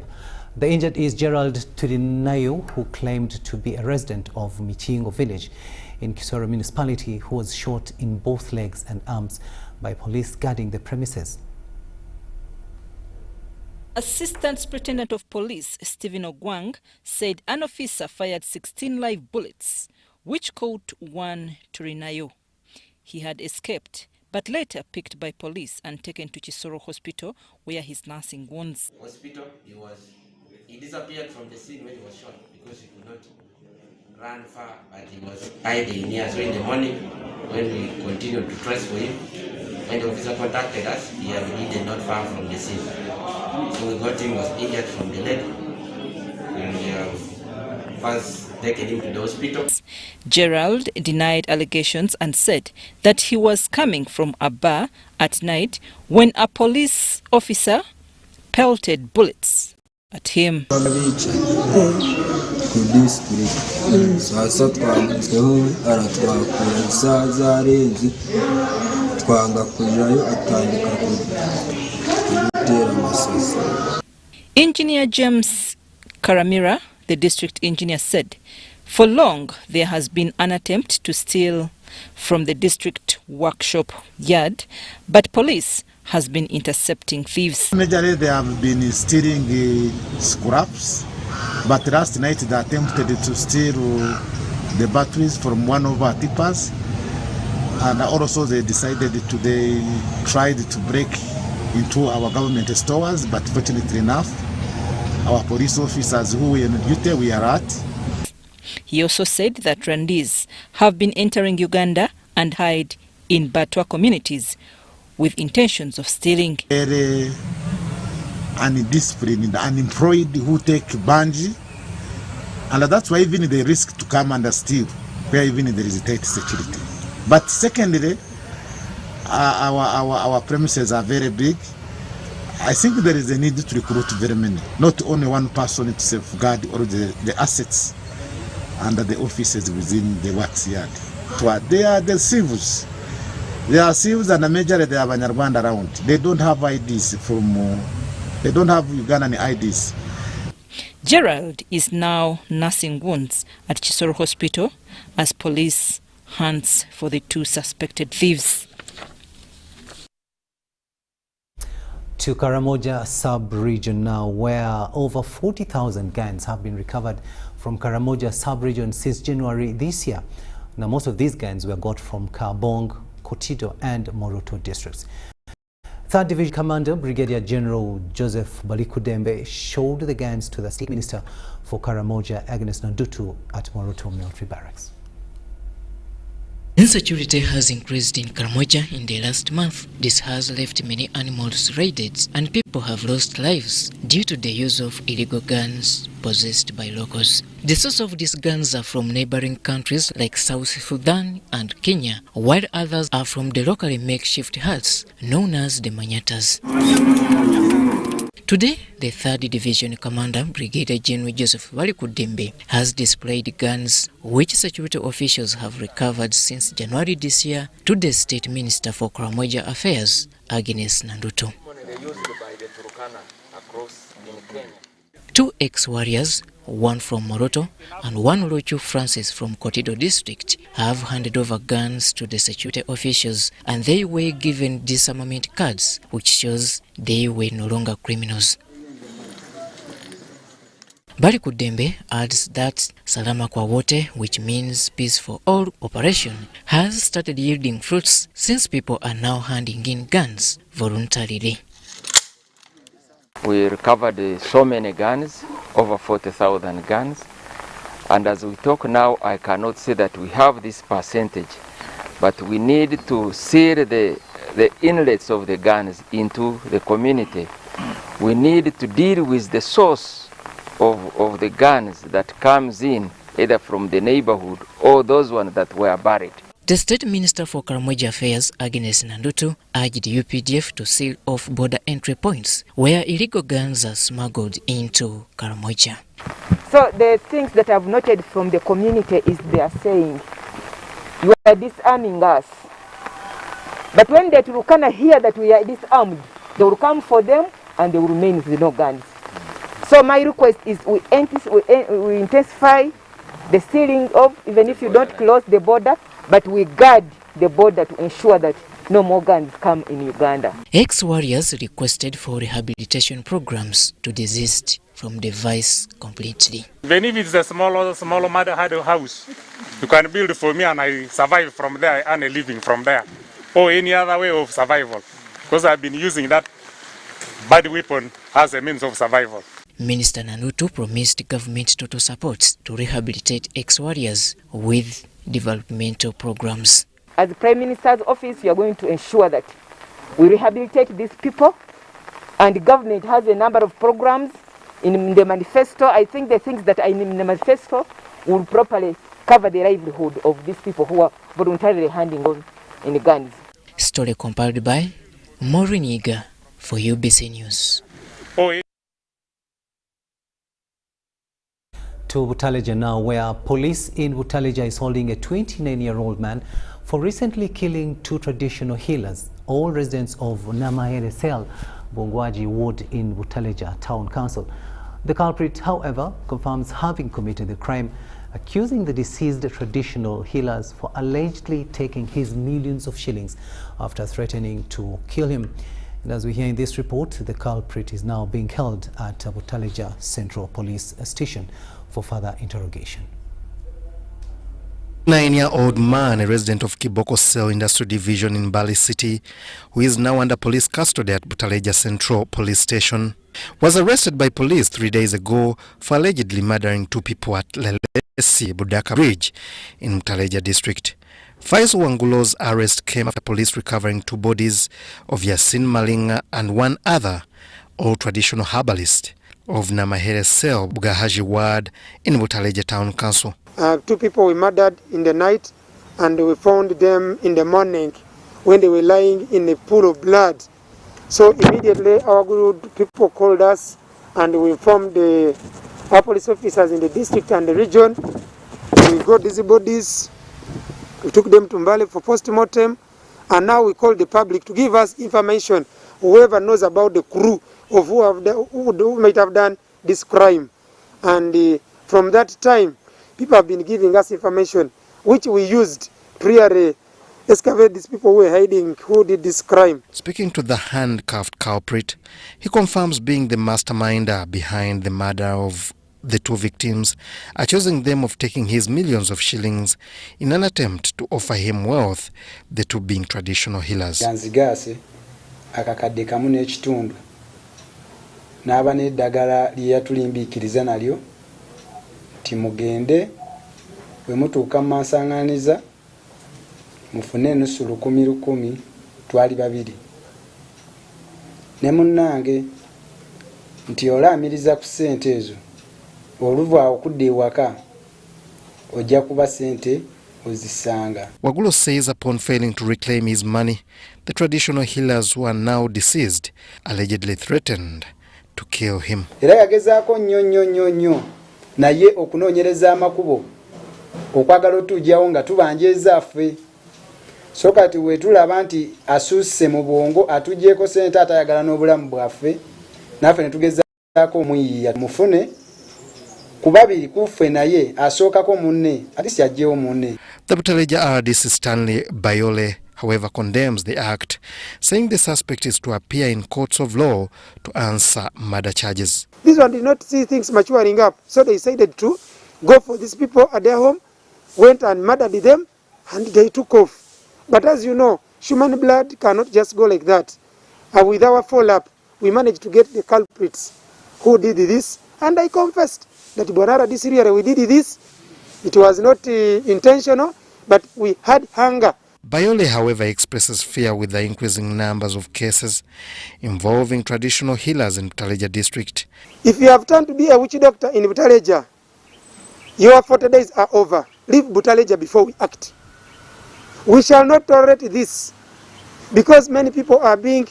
The injured is Gerald Turinayo, who claimed to be a resident of Michingo village in Kisoro municipality, who was shot in both legs and arms by police guarding the premises. Assistant Superintendent of Police Stephen Ogwang said an officer fired 16 live bullets, which caught one Turinayo. He had escaped, but later picked by police and taken to Kisoro Hospital, where his nursing wounds. Hospital, he disappeared from the scene when he was shot because he could not run far, but he was hiding near. So in the morning, when we continued to trace for him, when the officer contacted us, he had hidden not far from the scene. So we got him, was injured from the leg, and we have first taken him to the hospital. Gerald denied allegations and said that he was coming from a bar at night when a police officer pelted bullets at him. Engineer James Karamira, the district engineer, said for long there has been an attempt to steal from the district workshop yard, but police has been intercepting thieves. Majorly they have been stealing scraps, but last night they attempted to steal the batteries from one of our tippers, and also they tried to break into our government stores, but fortunately enough, our police officers who were on duty were alert. He also said that Rwandese have been entering Uganda and hide in Batwa communities with intentions of stealing. Very undisciplined, unemployed who take banji, and that's why even they risk to come and steal, where even there is tight security. But secondly, our premises are very big. I think there is a need to recruit very many, not only one person to safeguard all the assets and the offices within the works yard. They are the civils. They are civils, and the majority they have Banyarwanda around. They don't have IDs they don't have Ugandan IDs. Gerald is now nursing wounds at Kisoro Hospital as police hunts for the two suspected thieves. To Karamoja sub-region now, where over 40,000 guns have been recovered from Karamoja sub-region since January this year. Now, most of these guns were got from Kabong, Kotido and Moroto districts. 3rd Division Commander Brigadier General Joseph Balikudembe showed the guns to the State Minister for Karamoja, Agnes Nandutu, at Moroto Military Barracks. Insecurity has increased in Karamoja in the last month. This has left many animals raided and people have lost lives due to the use of illegal guns possessed by locals. The source of these guns are from neighboring countries like South Sudan and Kenya, while others are from the locally makeshift huts known as the Manyatas. Today, the 3rd Division Commander, Brigadier General Joseph Balikudembe, has displayed guns which security officials have recovered since January this year to the State Minister for Karamoja Affairs, Agnes Nandutu. Two ex-warriors, one from Moroto and one Luchu Francis from Kotido District, have handed over guns to the security officials, and they were given disarmament cards, which shows they were no longer criminals. Balikudembe adds that Salama kwa wote, which means peace for all operation, has started yielding fruits since people are now handing in guns voluntarily. We recovered so many guns, over 40,000 guns, and as we talk now, I cannot say that we have this percentage, but we need to seal the inlets of the guns into the community. We need to deal with the source of the guns that comes in, either from the neighborhood or those ones that were buried. The State Minister for Karamoja Affairs, Agnes Nandutu, urged UPDF to seal off border entry points where illegal guns are smuggled into Karamoja. So the things that I've noted from the community is they are saying, you are disarming us. But when the Turkana hear that we are disarmed, they will come for them and they will remain with no guns. So my request is we intensify the sealing of, even if you don't close the border, but we guard the border to ensure that no more guns come in Uganda. Ex-warriors requested for rehabilitation programs to desist from the vice completely. Even if it's a small mother had a house, you can build for me and I survive from there and a living from there. Or any other way of survival. Because I've been using that bad weapon as a means of survival. Minister Nanutu promised government total support to rehabilitate ex-warriors with developmental programs. As the Prime Minister's office, we are going to ensure that we rehabilitate these people, and the government has a number of programs in the manifesto. I think the things that are in the manifesto will properly cover the livelihood of these people who are voluntarily handing on in the guns. Story compiled by Maureen Iga for UBC News. To Butaleja now, where police in Butaleja is holding a 29-year-old man for recently killing 2 traditional healers, all residents of Namahere Sel, Bongwaji Ward in Butaleja Town Council. The culprit, however, confirms having committed the crime, accusing the deceased traditional healers for allegedly taking his millions of shillings after threatening to kill him. And as we hear in this report, the culprit is now being held at Butaleja Central Police Station for further interrogation. 9-year-old man, a resident of Kiboko Cell Industrial Division in Bali City, who is now under police custody at Butaleja Central Police Station, was arrested by police 3 days ago for allegedly murdering 2 people at Lelesi Budaka Bridge in Butaleja District. Faiz Wangulo's arrest came after police recovering 2 bodies of Yasin Malinga and 1 other, all traditional herbalist, of Namahere Sel, Bugahaji Ward in Butaleja Town Council. 2 people were murdered in the night, and we found them in the morning when they were lying in a pool of blood. So immediately our good people called us, and we informed our police officers in the district and the region. We got these bodies, we took them to Mbale for post-mortem, and now we call the public to give us information, whoever knows about the crew of who might have done this crime. And from that time, people have been giving us information, which we used to excavate these people who were hiding, who did this crime. Speaking to the handcuffed culprit, he confirms being the masterminder behind the murder of the 2 victims, accusing them of taking his millions of shillings in an attempt to offer him wealth, the 2 being traditional healers. Akakadde kamu n'ekitundu n'aba n'eddagala lye yatulimbiikiriza nalyo nti mugende bwe mutuuka mu masaŋŋaaniza mufune enusu 10,000 twali 2 ne munnange nti olaamiriza ku ssente ezo oluva okudda ewaka ojja kuba ssente ozisanga. Wagulo says upon failing to reclaim his money, the traditional healers who are now deceased allegedly threatened to kill him. Era yagezaako nnyo naye okunoonyereza amakubo okwagala otujjawo nga tubanjeeza ffe. So kati we tulaba nti asusse mu bwongo atuggyeko ssente atayagala n'obulamu bwaffe, naffe ne tugezaako omuyiiya mufune ku 2 kuffe naye asookako munne ati syajjeewo munne. The Butaleja RDC Stanley Bayole, however, condemns the act, saying the suspect is to appear in courts of law to answer murder charges. This one did not see things maturing up, so they decided to go for these people at their home, went and murdered them, and they took off. But as you know, human blood cannot just go like that. With our follow-up, we managed to get the culprits who did this, and I confessed that Bonara this year we did this. It was not intentional, but we had hunger. Bayole, however, expresses fear with the increasing numbers of cases involving traditional healers in Butaleja district. If you have turned to be a witch doctor in Butaleja, your 40 days are over. Leave Butaleja before we act. We shall not tolerate this, because many people are being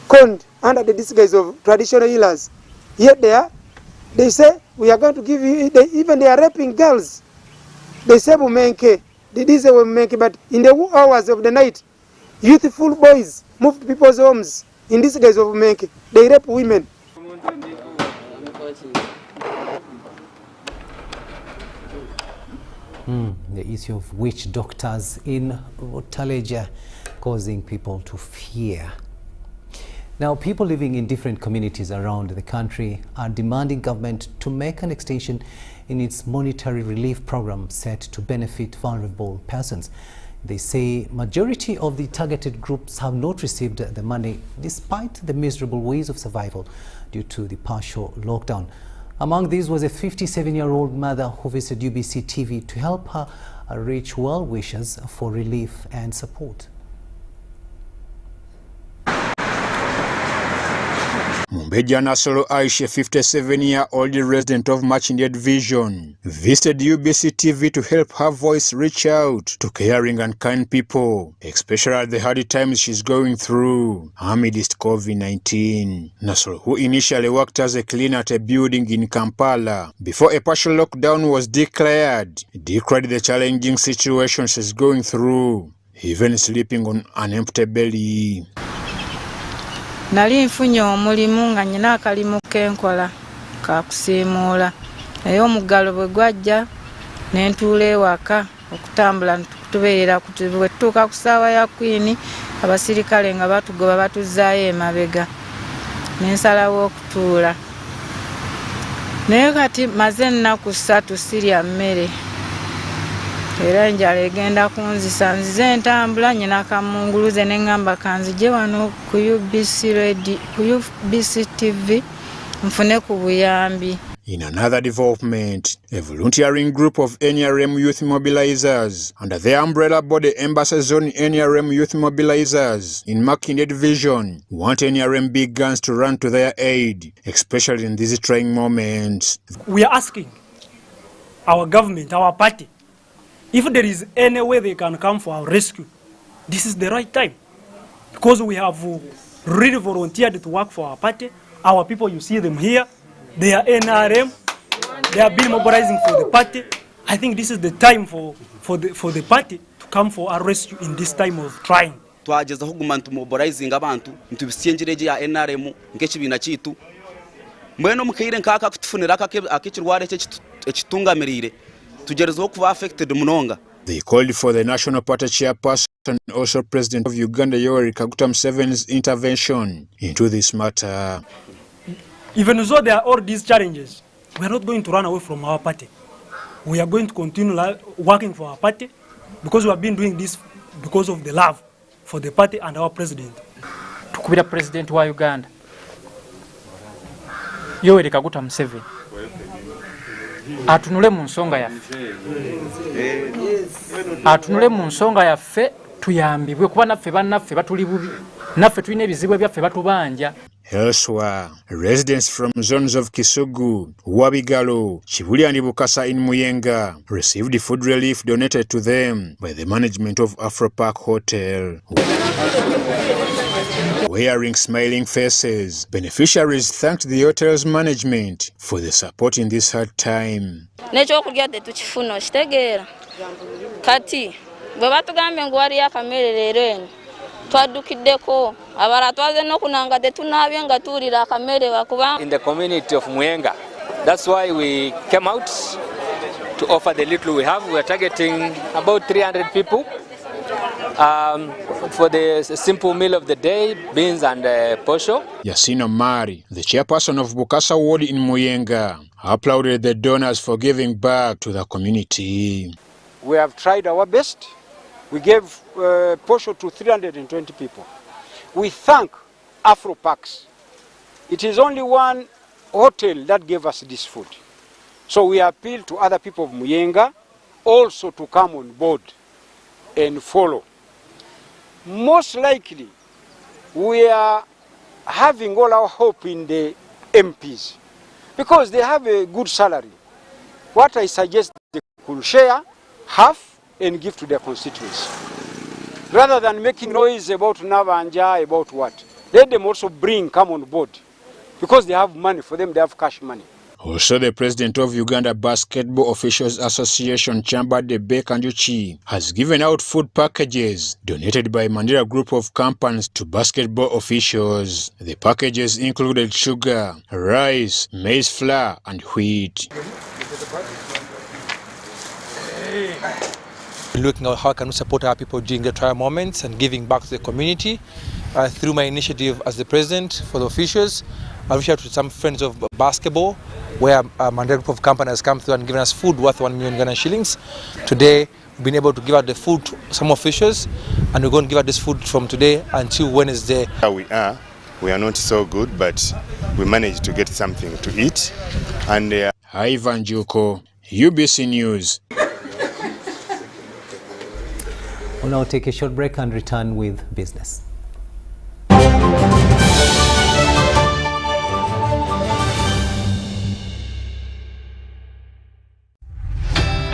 conned under the disguise of traditional healers. Yet they are They say, we are going to give you, even they are raping girls. They say, Bumenke, this is Bumenke, but in the hours of the night, youthful boys move to people's homes. In this case of Bumenke, they rape women. The issue of witch doctors in Rutaleja causing people to fear. Now, people living in different communities around the country are demanding government to make an extension in its monetary relief program set to benefit vulnerable persons. They say majority of the targeted groups have not received the money despite the miserable ways of survival due to the partial lockdown. Among these was a 57-year-old mother who visited UBC TV to help her reach well-wishers for relief and support. Mumbeja Nasolo Aisha, 57-year-old resident of Machindia Division, visited UBC TV to help her voice reach out to caring and kind people, especially at the hard times she's going through amidst COVID-19. Nasolo, who initially worked as a cleaner at a building in Kampala before a partial lockdown was declared, decried the challenging situation she's going through, even sleeping on an empty belly. Nali nfunye omulimu nga nyina akalimu kenkola ka kusiimuula naye omuggalo bwe gwajja ne ntuula ewaka okutambula tubeerera bwe tutuuka ku ssaawa ya kwini abasirikale nga batugoba batuzzaayo emabega ne nsalawo okutuula naye kati maze ennaku 3 sirya mmere era enjala egenda kunzisa nzize ntambula nyina akamunguluze ne ngamba kanzije wano ku UBC TV nfune ku buyambi. In another development, a volunteering group of NRM youth mobilizers under the umbrella body Embassy Zone NRM youth mobilizers in Makinde Division want NRM big guns to run to their aid, especially in these trying moments. We are asking our government, our party, if there is any way they can come for our rescue, this is the right time. Because we have really volunteered to work for our party. Our people, you see them here, they are NRM, they have been mobilizing for the party. I think this is the time for the party to come for our rescue in this time of trying. Twageza huguma ntumobilizing abantu ntubisyengereje ya NRM nk'ekibina kitu mbweno mukire nkaka kutufunira akekirware ekitungamirire tugerezo kuba affected munonga. They called for the National Party chairperson and also President of Uganda Yoweri Kaguta Museveni's intervention into this matter. Even though there are all these challenges, we are not going to run away from our party. We are going to continue working for our party because we have been doing this because of the love for the party and our president. Tukubira President wa Uganda Yoweri Kaguta Museveni atunule mu nsonga yaffe tuyambibwe kuba naffe bannaffe batuli bubi naffe tulina ebizibu byaffe batubanja. Elsewhere, residents from zones of Kisugu, Wabigalo, Chibuli and Bukasa in Muyenga received food relief donated to them by the management of Afro Park Hotel. Wearing smiling faces, beneficiaries thanked the hotel's management for the support in this hard time. Kati bwe batugambe ngu wali akamererero eno twadukiddeko abala twaze n'okunanga tetunaabye nga tuwulira akamere bakuba. In the community of Muyenga, that's why we came out to offer the little we have. We are targeting about 300 people for the simple meal of the day, beans and posho. Yasina Mari, the chairperson of Bukasa Ward in Muyenga, applauded the donors for giving back to the community. We have tried our best. We gave posho to 320 people. We thank Afro Parks. It is only one hotel that gave us this food. So we appeal to other people of Muyenga also to come on board and follow. Most likely, we are having all our hope in the MPs because they have a good salary. What I suggest, they could share half and give to their constituents. Rather than making noise about Navanja, about what. Let them also come on board because they have money for them, they have cash money. Also, the president of Uganda Basketball Officials Association, Chamba Debe Kanjuchi, has given out food packages donated by Mandela Group of companies to basketball officials. The packages included sugar, rice, maize flour, and wheat. Looking at how can we support our people during the trial moments and giving back to the community through my initiative as the president for the officials. I reached out to some friends of basketball where Mandela Group of company has come through and given us food worth 1 million Ghana shillings. Today we've been able to give out the food to some officials, and we're going to give out this food from today until Wednesday. We are not so good, but we managed to get something to eat. And Ivan Juko, UBC News. We'll now take a short break and return with business.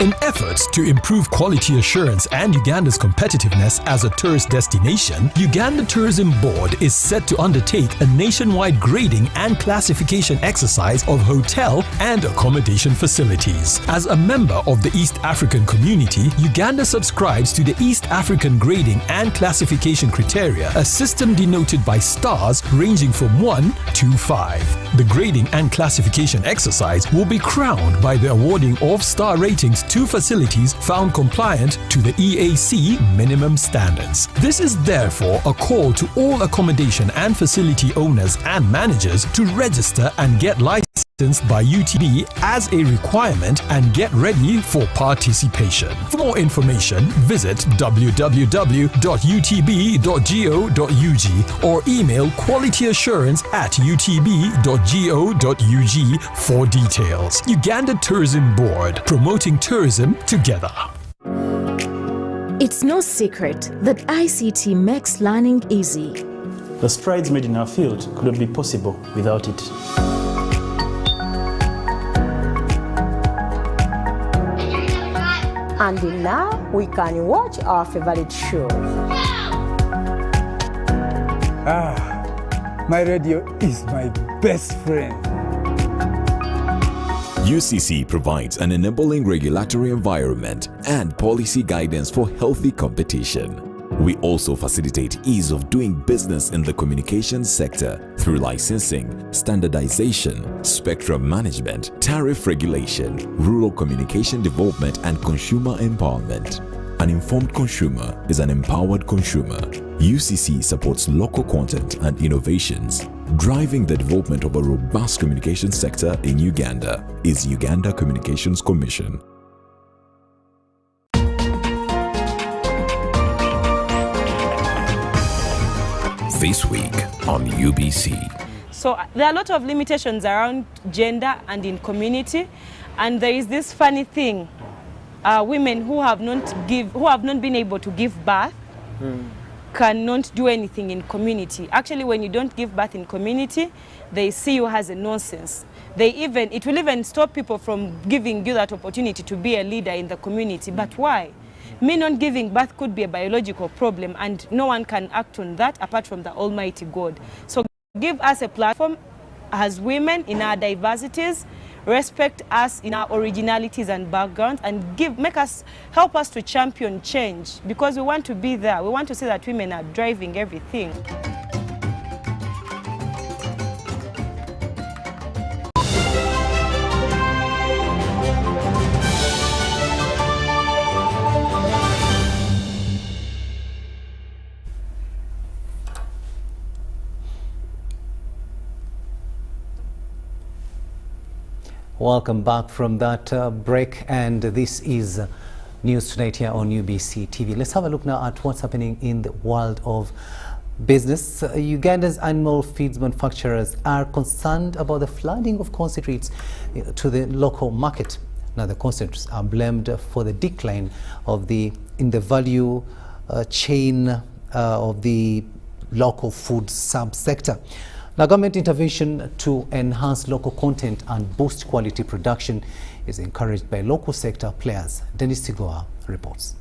In efforts to improve quality assurance and Uganda's competitiveness as a tourist destination, Uganda Tourism Board is set to undertake a nationwide grading and classification exercise of hotel and accommodation facilities. As a member of the East African community, Uganda subscribes to the East African Grading and Classification Criteria, a system denoted by stars ranging from 1 to 5. The grading and classification exercise will be crowned by the awarding of star ratings to facilities found compliant to the EAC minimum standards. This is therefore a call to all accommodation and facility owners and managers to register and get licensed by UTB as a requirement and get ready for participation. For more information, visit www.utb.go.ug or email qualityassurance@utb.go.ug for details. Uganda Tourism Board, promoting tourism together. It's no secret that ICT makes learning easy. The strides made in our field couldn't be possible without it. And now we can watch our favorite show. My radio is my best friend. UCC provides an enabling regulatory environment and policy guidance for healthy competition. We also facilitate ease of doing business in the communications sector through licensing, standardization, spectrum management, tariff regulation, rural communication development, and consumer empowerment. An informed consumer is an empowered consumer. UCC supports local content and innovations. Driving the development of a robust communication sector in Uganda is Uganda Communications Commission. This week on UBC. So there are a lot of limitations around gender and in community, and there is this funny thing: women who have not been able to give birth cannot do anything in community. Actually, when you don't give birth in community, they see you as a nonsense. It will even stop people from giving you that opportunity to be a leader in the community. But why? Me not giving birth could be a biological problem, and no one can act on that apart from the Almighty God. So give us a platform as women in our diversities, respect us in our originalities and backgrounds, and help us to champion change, because we want to be there. We want to see that women are driving everything. Welcome back from that break, and this is News Tonight here on UBC TV. Let's have a look now at what's happening in the world of business. Uganda's animal feeds manufacturers are concerned about the flooding of concentrates to the local market. Now, the concentrates are blamed for the decline in the value chain of the local food subsector. Now, government intervention to enhance local content and boost quality production is encouraged by local sector players. Dennis Tigoa reports.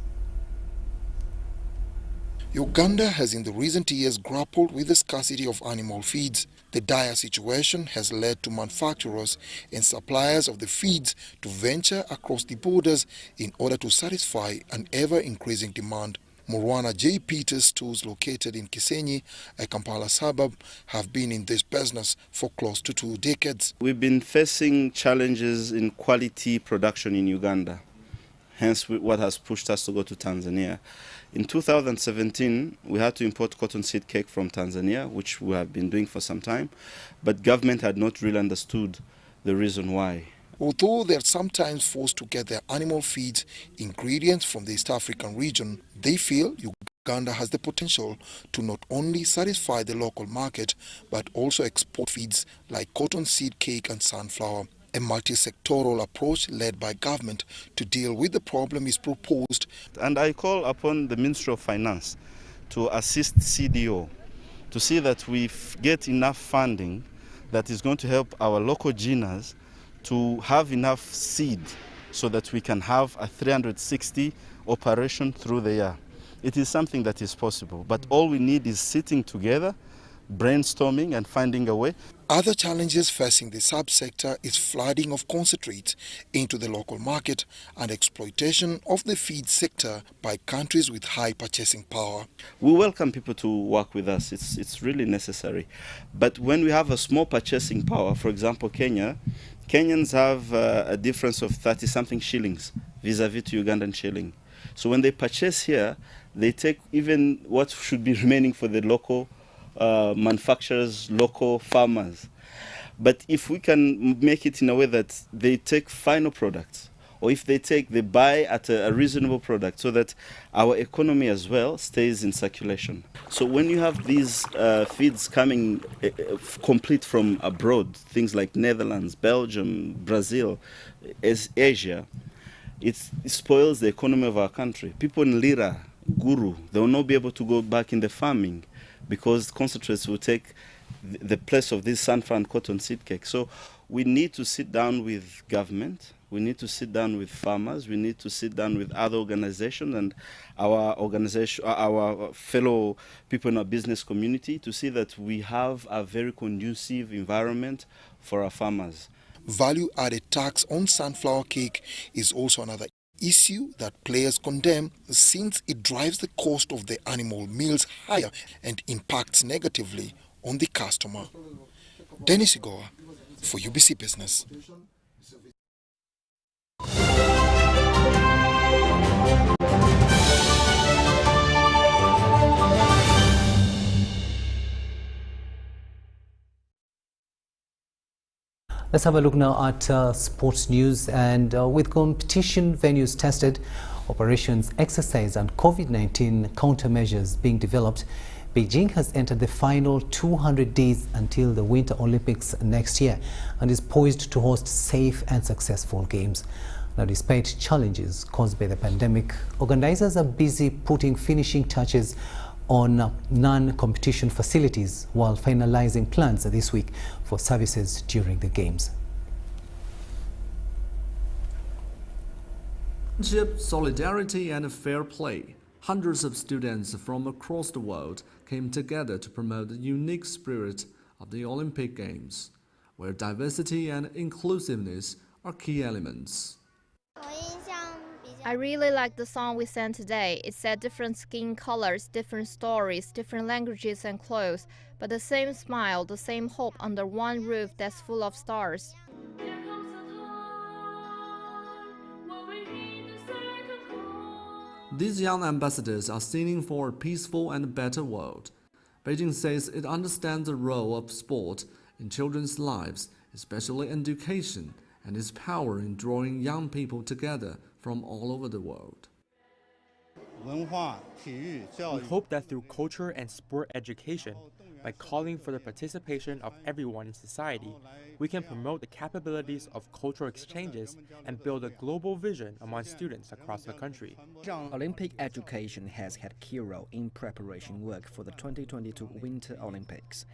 Uganda has in the recent years grappled with the scarcity of animal feeds. The dire situation has led to manufacturers and suppliers of the feeds to venture across the borders in order to satisfy an ever-increasing demand. Murwana J. Peters stores located in Kasese, a Kampala suburb, have been in this business for close to 2 decades. We've been facing challenges in quality production in Uganda, hence what has pushed us to go to Tanzania. In 2017, we had to import cottonseed cake from Tanzania, which we have been doing for some time, but government had not really understood the reason why. Although they are sometimes forced to get their animal feed ingredients from the East African region, they feel Uganda has the potential to not only satisfy the local market, but also export feeds like cottonseed cake and sunflower. A multi-sectoral approach led by government to deal with the problem is proposed. And I call upon the Ministry of Finance to assist CDO to see that we get enough funding that is going to help our local GINAs to have enough seed so that we can have a 360 operation through the year. It is something that is possible, but all we need is sitting together, brainstorming and finding a way. Other challenges facing the subsector is flooding of concentrates into the local market and exploitation of the feed sector by countries with high purchasing power. We welcome people to work with us. It's really necessary. But when we have a small purchasing power, for example, Kenyans have a difference of 30-something shillings vis-a-vis to Ugandan shilling. So when they purchase here, they take even what should be remaining for the local manufacturers, local farmers. But if we can make it in a way that they take final products, or if they buy at a reasonable product, so that our economy as well stays in circulation. So when you have these feeds coming complete from abroad, things like Netherlands, Belgium, Brazil, Asia, it spoils the economy of our country. People in Lira, Guru, they will not be able to go back in the farming because concentrates will take the place of this sunflower and cottonseed cake. So we need to sit down with government, we need to sit down with farmers, we need to sit down with other organizations and our fellow people in our business community to see that we have a very conducive environment for our farmers. Value-added tax on sunflower cake is also another issue that players condemn since it drives the cost of the animal meals higher and impacts negatively on the customer. Dennis Igoa for UBC Business. Let's have a look now at sports news, and with competition venues tested, operations exercise and COVID-19 countermeasures being developed, Beijing has entered the final 200 days until the Winter Olympics next year and is poised to host safe and successful games. Now, despite challenges caused by the pandemic, organizers are busy putting finishing touches on non-competition facilities while finalizing plans this week for services during the games. Solidarity and fair play. Hundreds of students from across the world came together to promote the unique spirit of the Olympic Games, where diversity and inclusiveness are key elements. I really like the song we sang today. It said different skin colors, different stories, different languages and clothes, but the same smile, the same hope under one roof that's full of stars. These young ambassadors are singing for a peaceful and better world. Beijing says it understands the role of sport in children's lives, especially education, and its power in drawing young people together from all over the world. We hope that through culture and sport education, by calling for the participation of everyone in society, we can promote the capabilities of cultural exchanges and build a global vision among students across the country. Olympic education has had a key role in preparation work for the 2022 Winter Olympics.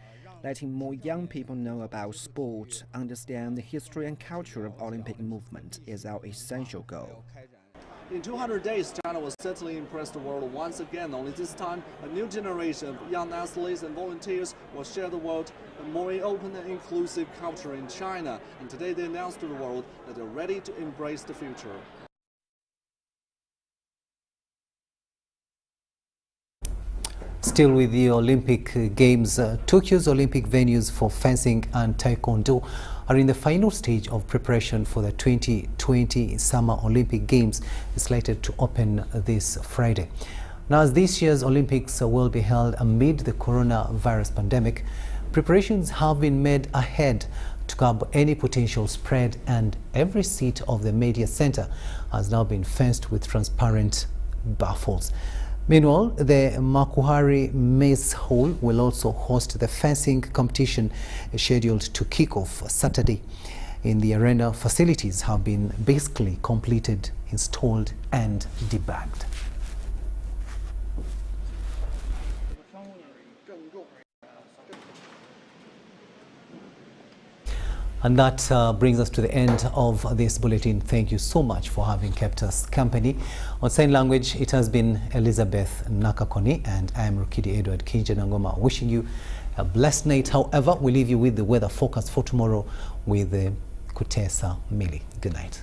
Letting more young people know about sport, understand the history and culture of Olympic movement is our essential goal. In 200 days, China will certainly impress the world once again. Only this time, a new generation of young athletes and volunteers will share the world a more open and inclusive culture in China. And today they announced to the world that they're ready to embrace the future. Still with the Olympic Games, Tokyo's Olympic venues for fencing and taekwondo are in the final stage of preparation for the 2020 Summer Olympic Games, slated to open this Friday. Now, as this year's Olympics will be held amid the coronavirus pandemic, preparations have been made ahead to curb any potential spread, and every seat of the media center has now been fenced with transparent baffles. Meanwhile, the Makuhari Maize Hall will also host the fencing competition scheduled to kick off Saturday. In the arena, facilities have been basically completed, installed and debugged. And that brings us to the end of this bulletin. Thank you so much for having kept us company. On sign language, it has been Elizabeth Nakakoni, and I am Rukiidi Edward Kijjanangoma, wishing you a blessed night. However, we leave you with the weather forecast for tomorrow with Kutesa Mili. Good night.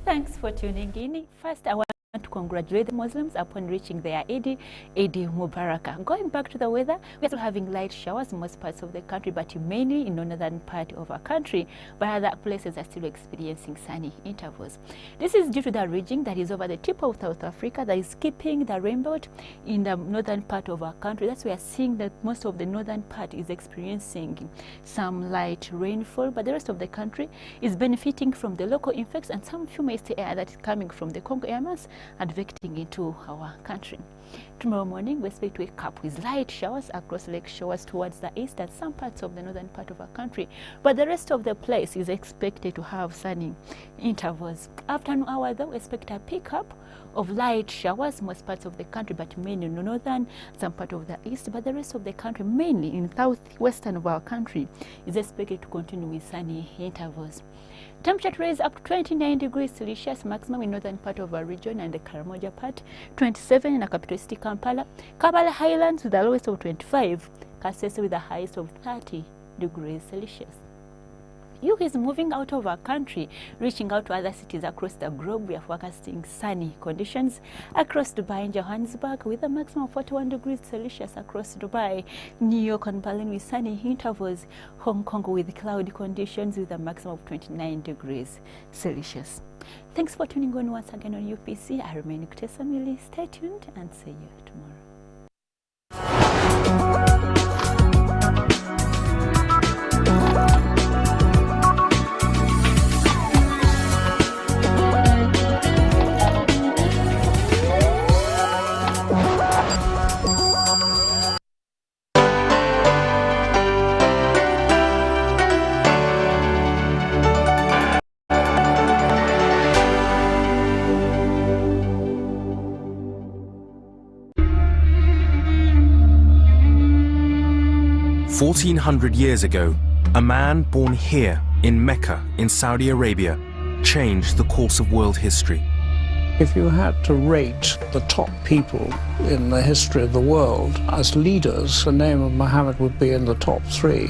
Thanks for tuning in. First, I want to congratulate the Muslims upon reaching their Eid Mubarak. Going back to the weather, we're still having light showers in most parts of the country, but mainly in the northern part of our country, but other places are still experiencing sunny intervals. This is due to the region that is over the tip of South Africa that is keeping the rainbow in the northern part of our country. That's why we are seeing that most of the northern part is experiencing some light rainfall, but the rest of the country is benefiting from the local effects and some fumigate air that is coming from the Congo airmass advecting into our country. Tomorrow morning, we expect to wake up with light showers across lake shores towards the east and some parts of the northern part of our country, but the rest of the place is expected to have sunny intervals. Afternoon hour, though, we expect a pickup of light showers most parts of the country, but mainly in the northern, some part of the east, but the rest of the country, mainly in southwestern of our country, is expected to continue with sunny intervals. Temperature raise up to 29 degrees Celsius maximum in northern part of our region and the Karamoja part, 27 in the capital city Kampala, Kabala Highlands with the lowest of 25, Kasese with the highest of 30 degrees Celsius. Youth is moving out of our country, reaching out to other cities across the globe. We are forecasting sunny conditions across Dubai and Johannesburg with a maximum of 41 degrees Celsius across Dubai, New York and Berlin with sunny intervals, Hong Kong with cloudy conditions with a maximum of 29 degrees Celsius. Thanks for tuning in once again on UBC. I remain Kutesa Mili. Stay tuned and see you tomorrow. 1400 years ago, a man born here in Mecca in Saudi Arabia changed the course of world history. If you had to rate the top people in the history of the world as leaders, the name of Muhammad would be in the top 3.